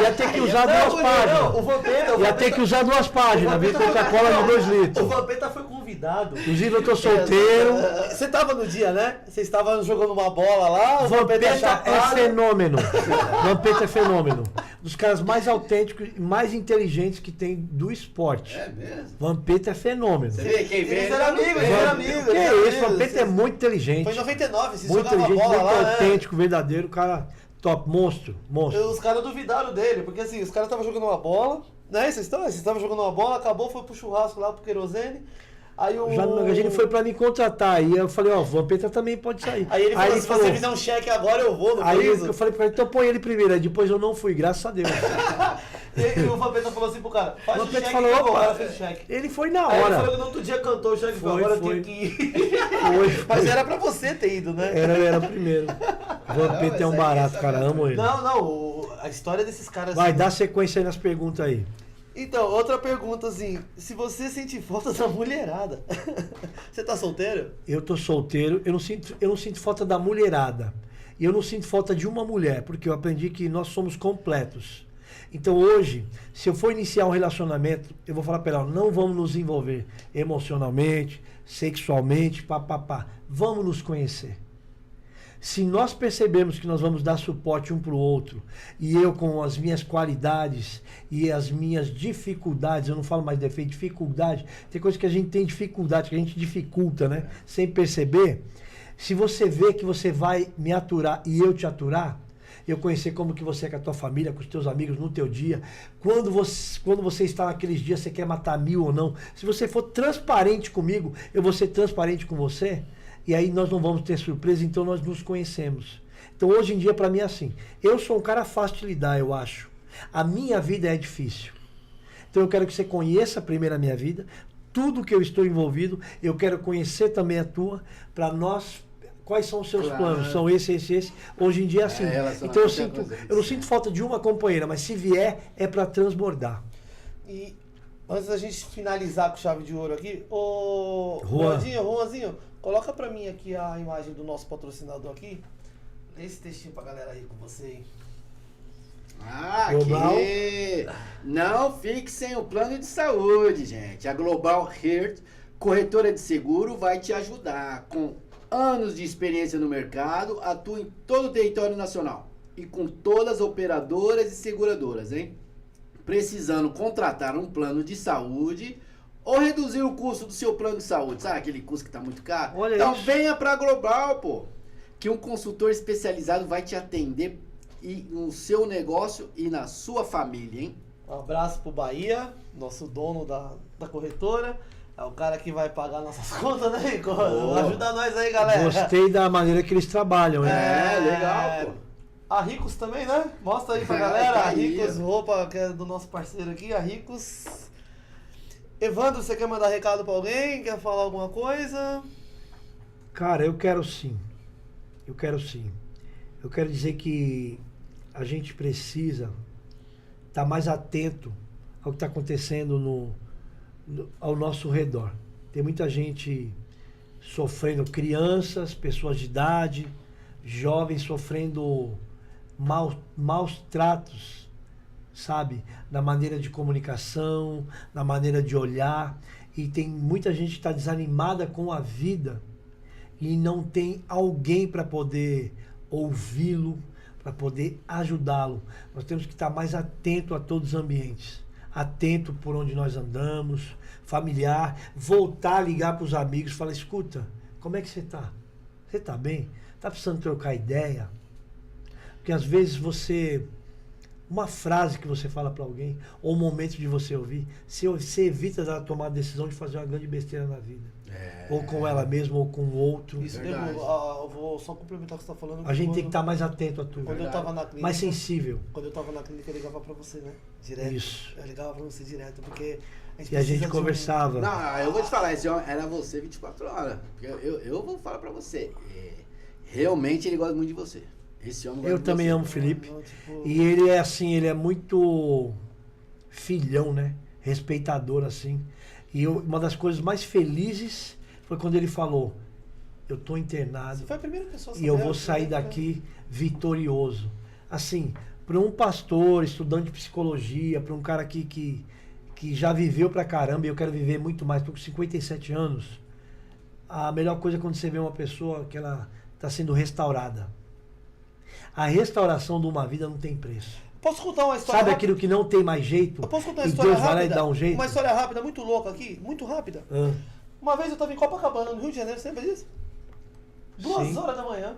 Ia ter que usar Não, duas páginas. não, o Vampeta... Ia ter que usar duas páginas. Vir Coca-Cola de 2 O litros. Vampeta foi convidado. Inclusive, eu tô solteiro. Você tava no dia, né? Você estava jogando uma bola lá, o Vampeta Vampeta é chapado. fenômeno. Vampeta é fenômeno. Dos caras mais autênticos e mais inteligentes que tem do esporte. É mesmo? Vampeta é fenômeno. Você vê quem vê? Eles eram amigos, eles eram amigos. Que eles eram isso, amigos. Vampeta é muito inteligente. Foi em 99, vocês Muito jogavam inteligente, bola muito lá, né? autêntico, verdadeiro, cara top, monstro, monstro. Os caras duvidaram dele, porque assim, os caras estavam jogando uma bola, né? Vocês estavam jogando uma bola, acabou, foi pro churrasco lá, pro querosene. Aí o... Já no magazine foi pra me contratar. E eu falei, ó, Vampeta também pode sair. Aí ele falou, se você fizer um cheque agora, eu vou no Aí piso. eu falei pra ele, então põe ele primeiro. Aí depois eu não fui, graças a Deus. E o Vampeta falou assim pro cara, faz o Vampeta cheque falou, que eu vou. O opa, cara fez o cheque. ele foi na Aí ele hora. falou que no outro dia cantou o cheque, Foi, agora eu foi. tenho que ir. Foi. Mas era pra você ter ido, né? Era primeiro. Vampeta é um barato, cara, amo ele. Não, a história desses caras... Vai, assim, dá sequência aí nas perguntas aí. Então, outra pergunta assim, se você sente falta da mulherada, você tá solteiro? Eu tô solteiro, eu não sinto falta da mulherada. E eu não sinto falta de uma mulher, porque eu aprendi que nós somos completos. Então hoje, se eu for iniciar um relacionamento, eu vou falar pra ela, não vamos nos envolver emocionalmente, sexualmente, papapá. Vamos nos conhecer. Se nós percebemos que nós vamos dar suporte um para o outro, e eu com as minhas qualidades e as minhas dificuldades, eu não falo mais defeito, dificuldade, tem coisa que a gente tem dificuldade, que a gente dificulta, né? Sem perceber. Se você vê que você vai me aturar e eu te aturar, eu conhecer como que você é com a tua família, com os teus amigos no teu dia, quando você está naqueles dias, você quer matar 1000 ou não. Se você for transparente comigo, eu vou ser transparente com você. E aí nós não vamos ter surpresa, então nós nos conhecemos. Então hoje em dia para mim é assim. Eu sou um cara fácil de lidar, eu acho. A minha vida é difícil. Então eu quero que você conheça primeiro a minha vida, tudo que eu estou envolvido, eu quero conhecer também a tua, para nós... Quais são os seus planos? São esse. Hoje em dia é assim. Então eu não sinto falta de uma companheira, mas se vier, é para transbordar. E antes da gente finalizar com chave de ouro aqui, ô Juan. Juanzinho, coloca pra mim aqui a imagem do nosso patrocinador aqui. Lê esse textinho pra galera aí com você aí. Global. Aqui. Não fique sem o plano de saúde, gente. A Global Health, corretora de seguro, vai te ajudar. Com anos de experiência no mercado, atua em todo o território nacional. E com todas as operadoras e seguradoras, hein? Precisando contratar um plano de saúde ou reduzir o custo do seu plano de saúde, sabe aquele custo que tá muito caro? Olha então isso. venha pra Global, pô. Que um consultor especializado vai te atender no seu negócio e na sua família, hein? Um abraço pro Bahia, nosso dono da corretora. É o cara que vai pagar nossas contas, né, Rico? Ajuda nós aí, galera. Gostei da maneira que eles trabalham, hein? É, legal, pô. A Ricos também, né? Mostra aí pra É, galera. tá A aí. Ricos Roupa, que é do nosso parceiro aqui, a Ricos. Evandro, você quer mandar recado pra alguém? Quer falar alguma coisa? Cara, eu quero sim. Eu quero sim. Eu quero dizer que a gente precisa estar mais atento ao que está acontecendo ao nosso redor. Tem muita gente sofrendo, crianças, pessoas de idade, jovens sofrendo maus tratos, sabe? Na maneira de comunicação, na maneira de olhar. E tem muita gente que está desanimada com a vida e não tem alguém para poder ouvi-lo, para poder ajudá-lo. Nós temos que estar mais atento a todos os ambientes, atento por onde nós andamos, familiar, voltar a ligar para os amigos, falar, escuta, como é que você está? Você está bem? Está precisando trocar ideia? Porque às vezes uma frase que você fala para alguém, ou um momento de você ouvir, você evita de tomar a decisão de fazer uma grande besteira na vida. Ou com ela mesma, ou com o outro. Isso, Verdade. eu vou só complementar o que você tá falando. A gente tem que estar mais atento a tudo. Quando eu tava na clínica. Mais sensível. Quando eu tava na clínica, eu ligava pra você, né? Direto. Isso. Eu ligava pra você direto, porque E a precisa gente de conversava. Não, eu vou te falar, esse homem era você 24 horas. Porque eu vou falar pra você. Realmente ele gosta muito de você. Esse homem gosta Eu muito também de você. amo o Felipe. Não, tipo, E ele é assim, ele é muito filhão, né? Respeitador, assim. E uma das coisas mais felizes foi quando ele falou, eu tô internado Você foi a primeira pessoa a e eu saber, vou né? sair daqui vitorioso. Assim, para um pastor, estudante de psicologia, para um cara que já viveu pra caramba, e eu quero viver muito mais, tô com 57 anos, a melhor coisa é quando você vê uma pessoa que ela está sendo restaurada. A restauração de uma vida não tem preço. Posso contar uma história Sabe rápida? aquilo que não tem mais jeito? Eu posso contar uma E história Deus vai lá e rápida? dá um jeito? Uma história rápida, muito louca aqui, muito rápida. Ah, Uma vez eu tava em Copacabana, no Rio de Janeiro, você lembra disso? 2 Sim. horas da manhã.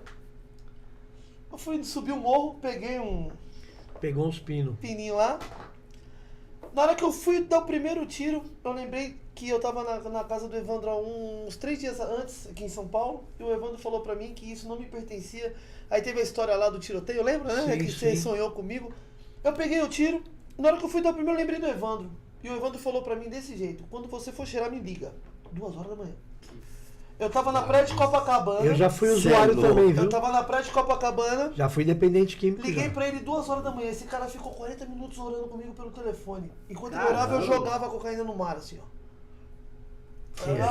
Eu fui subir o morro, peguei um pegou uns pinos. pininho lá. Na hora que eu fui dar o primeiro tiro, eu lembrei que eu tava na casa do Evandro há uns 3 dias antes, aqui em São Paulo, e o Evandro falou pra mim que isso não me pertencia. Aí teve a história lá do tiroteio, lembra, né? Sim, Que você sim. sonhou comigo. Eu peguei o tiro, na hora que eu fui dar o primeiro, eu lembrei do Evandro. E o Evandro falou pra mim desse jeito, quando você for cheirar, me liga. 2 horas da manhã. Eu tava na praia de Copacabana. Eu já fui Cê é usuário louco. também, viu? Eu tava na praia de Copacabana. Já fui dependente químico. Liguei já. pra ele 2 horas da manhã. Esse cara ficou 40 minutos orando comigo pelo telefone. Enquanto ele Caramba. orava, eu jogava a cocaína no mar, assim, ó.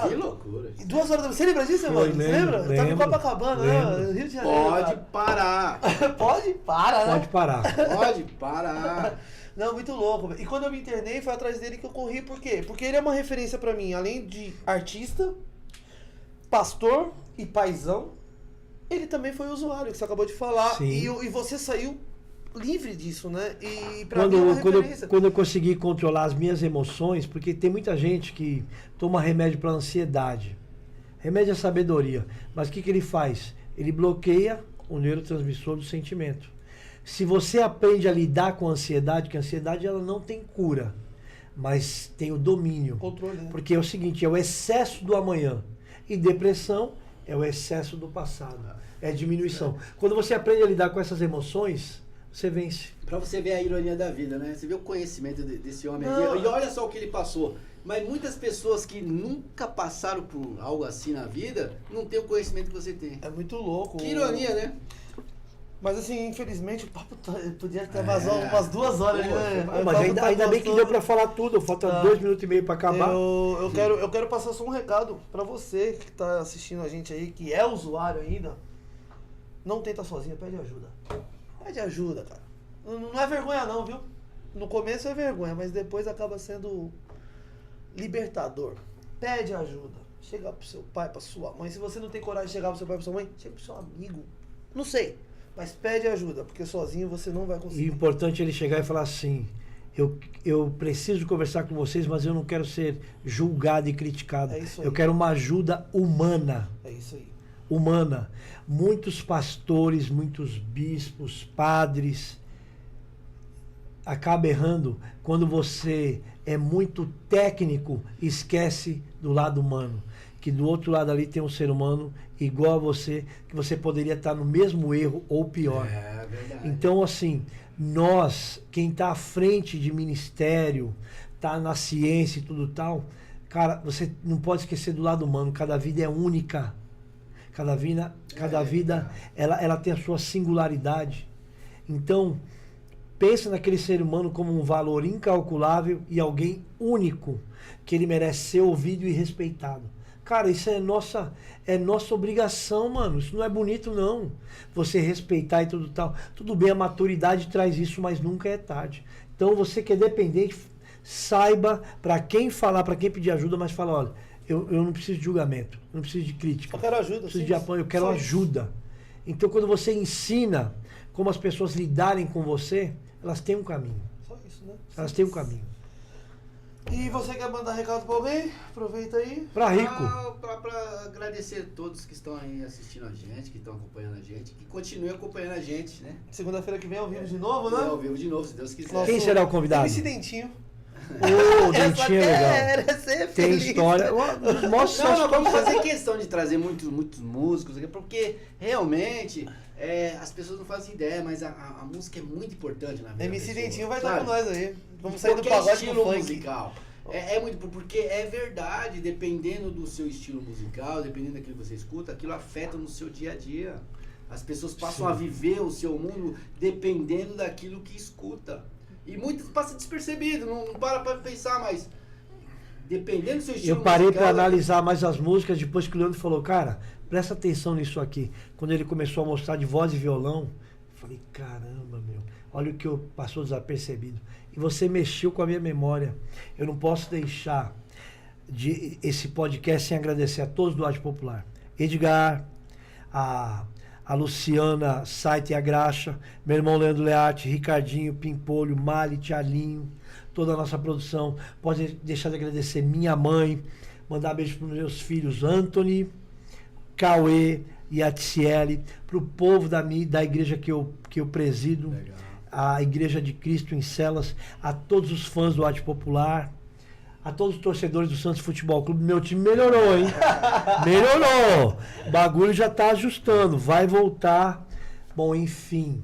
Que loucura. E 2 horas da manhã. Você lembra disso, Foi, mano? Você lembro, lembra? Eu tava em lembro, Copacabana, lembro. né? Rio de Janeiro. Pode parar. cara. Pode? Para, né? Pode parar. Pode parar. Não, muito louco. E quando eu me internei, foi atrás dele que eu corri. Por quê? Porque ele é uma referência pra mim. Além de artista, pastor e paizão, ele também foi usuário, que você acabou de falar. Sim. E você saiu livre disso, né? E pra mim é uma Quando referência. eu consegui controlar as minhas emoções, porque tem muita gente que toma remédio para ansiedade. Remédio é sabedoria. Mas o que ele faz? Ele bloqueia o neurotransmissor do sentimento. Se você aprende a lidar com a ansiedade, que a ansiedade ela não tem cura, mas tem o domínio. Controle, né? Porque é o seguinte, é o excesso do amanhã. E depressão é o excesso do passado. É a diminuição. Quando você aprende a lidar com essas emoções, você vence. Pra você ver a ironia da vida, né? Você vê o conhecimento desse homem Não. aqui. E olha só o que ele passou. Mas muitas pessoas que nunca passaram por algo assim na vida, não têm o conhecimento que você tem. É muito louco. Que ironia, né? Mas assim, infelizmente, o papo podia ter vazado umas 2 horas, Pô, né? foi O Mas papo ainda tá bem que gostoso. deu pra falar tudo. Falta Tá. 2 minutos e meio pra acabar. Eu quero passar só um recado pra você que tá assistindo a gente aí, que é usuário ainda. Não tenta sozinho, pede ajuda. Pede ajuda, cara. Não é vergonha não, viu? No começo é vergonha, mas depois acaba sendo libertador. Pede ajuda. Chega pro seu pai, pra sua mãe. Se você não tem coragem de chegar pro seu pai, pra sua mãe, chega pro seu amigo. Não sei. Mas pede ajuda, porque sozinho você não vai E o conseguir. importante é ele chegar e falar assim, eu preciso conversar com vocês, mas eu não quero ser julgado e criticado. É isso aí. Eu quero uma ajuda humana. É isso aí. Humana. Muitos pastores, muitos bispos, padres, acaba errando quando você é muito técnico e esquece do lado humano. Que do outro lado ali tem um ser humano igual a você, que você poderia estar no mesmo erro ou pior. É verdade. Então, assim, nós, quem está à frente de ministério, está na ciência e tudo tal, cara, você não pode esquecer do lado humano. Cada vida é única. Cada vida ela tem a sua singularidade. Então, pensa naquele ser humano como um valor incalculável e alguém único, que ele merece ser ouvido e respeitado. Cara, isso é nossa obrigação, mano. Isso não é bonito, não. Você respeitar e tudo tal. Tudo bem, a maturidade traz isso, mas nunca é tarde. Então, você que é dependente, saiba para quem falar, para quem pedir ajuda, mas fala, olha, eu não preciso de julgamento, eu não preciso de crítica. Eu quero ajuda. Eu preciso de apoio, eu quero Só ajuda. Então, quando você ensina como as pessoas lidarem com você, elas têm um caminho. Só isso, né? Elas têm um caminho. E você quer mandar recado pra alguém? Aproveita aí. Pra rico. Pra agradecer a todos que estão aí assistindo a gente, que estão acompanhando a gente, que continuem acompanhando a gente, né? Segunda-feira que vem ao vivo de novo, E né? ao vivo de novo, se Deus quiser. Nosso Quem será o convidado? MC Dentinho. Ô, Dentinho é legal. Ser Tem feliz. história. Mostra Não, só vamos história. fazer questão de trazer muitos músicos aqui, porque realmente as pessoas não fazem ideia, mas a música é muito importante na vida. MC da pessoa, Dentinho vai estar sabe? com nós aí. Vamos sair do Qualquer pagode pro estilo funk. musical. É muito, porque é verdade, dependendo do seu estilo musical, dependendo daquilo que você escuta, aquilo afeta no seu dia a dia. As pessoas passam Sim. a viver o seu mundo dependendo daquilo que escuta. E muitas passa despercebido, não para pra pensar, mas dependendo do seu estilo Eu parei musical... para analisar mais as músicas depois que o Leandro falou, cara, presta atenção nisso aqui. Quando ele começou a mostrar de voz e violão, eu falei, caramba, meu, olha o que eu passou desapercebido. E você mexeu com a minha memória. Eu não posso deixar esse podcast sem agradecer a todos do Arte Popular. Edgar, a Luciana Saite e a Graxa, meu irmão Leandro Learte, Ricardinho, Pimpolho, Mali, Tialinho, toda a nossa produção. Pode deixar de agradecer minha mãe, mandar beijo para os meus filhos Anthony, Cauê e a Tiele, para o povo da igreja que eu presido. Legal. A Igreja de Cristo em Celas, a todos os fãs do Arte Popular, a todos os torcedores do Santos Futebol Clube. Meu time melhorou, hein? Melhorou! O bagulho já tá ajustando, vai voltar. Bom, enfim.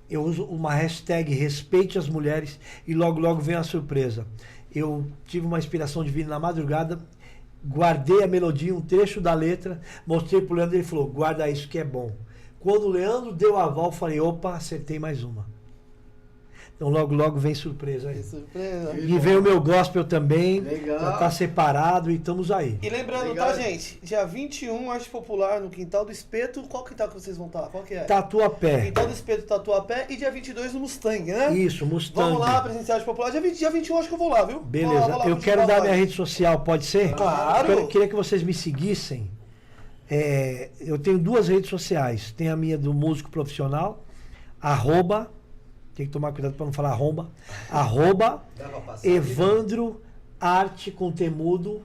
Eu uso uma hashtag respeite as mulheres e logo vem a surpresa. Eu tive uma inspiração divina na madrugada, guardei a melodia, um trecho da letra, mostrei pro Leandro e ele falou, guarda isso que é bom. Quando o Leandro deu a aval, eu falei, opa, acertei mais uma. Então logo vem surpresa aí. Que surpresa. E vem o meu gospel também. Legal. Já tá separado e estamos aí. E lembrando, Legal. tá, gente? Dia 21, Arte Popular no Quintal do Espeto. Qual quintal que vocês vão estar? Qual que é? Tatuapé. Quintal do Espeto, Tatuapé. E dia 22 no Mustang, né? Isso, Mustang. Vamos lá, presenciar Arte Popular. Dia 21 acho que eu vou lá, viu? Beleza. Vou lá Eu curtir quero o dar pagode. minha rede social, pode ser? Claro. Eu queria que vocês me seguissem. Eu tenho 2 redes sociais. Tem a minha do músico profissional, @, tem que tomar cuidado para não falar arromba, @ Dá pra passar. Evandro Arte com temudo,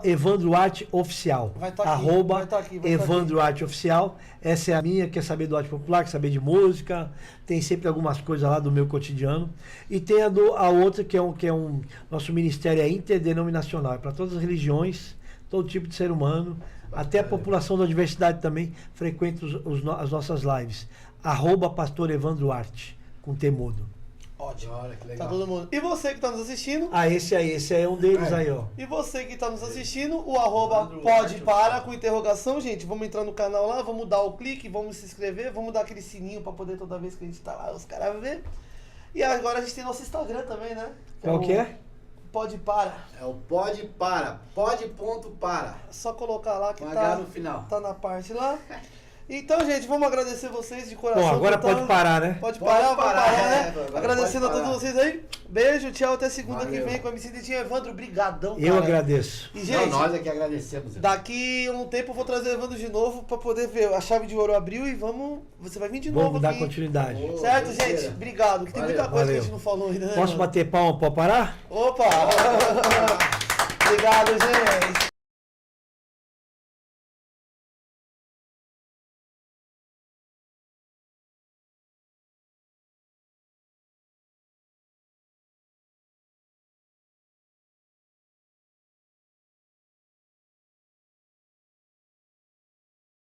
Evandro Arte Oficial. Vai tá aqui, @ vai tá aqui, vai tá Evandro Arte Oficial. Essa é a minha, quer saber do arte popular, quer saber de música. Tem sempre algumas coisas lá do meu cotidiano. E tem a outra que é um. Nosso ministério é interdenominacional, é para todas as religiões, todo tipo de ser humano. Até a população da diversidade também frequenta as nossas lives. @Pastor Evandro Arte, com temudo. Ótimo. Olha que Tá legal. todo mundo. E você que tá nos assistindo? Esse é um deles aí, ó. E você que tá nos assistindo, o Evandro @pode Arte para Oficial. com interrogação, gente. Vamos entrar no canal lá, vamos dar o clique, vamos se inscrever, vamos dar aquele sininho pra poder toda vez que a gente tá lá, os caras ver. E agora a gente tem nosso Instagram também, né? Qual que é? Pode para. É o pode para. Pode ponto para. É só colocar lá que Com tá, H no final. tá na parte lá. Então, gente, vamos agradecer vocês de coração. Bom, agora tá? pode parar, né? Pode Pode parar, parar, né? agora Agradecendo a pode todos parar. vocês aí. Beijo, tchau, até segunda que Valeu. vem com a MC Dentinho. Evandro, brigadão, cara. Eu agradeço. E, Não, gente, nós é que agradecemos. daqui um tempo eu vou trazer o Evandro de novo pra poder ver. A chave de ouro abriu e vamos... Você vai vir de novo Vamos dar aqui. continuidade. Ô, Certo, besteira. gente? Obrigado. Que tem Valeu, muita coisa que a valeu. gente não falou ainda, né? Posso mano? bater palma? Pode parar? Opa! Obrigado, gente.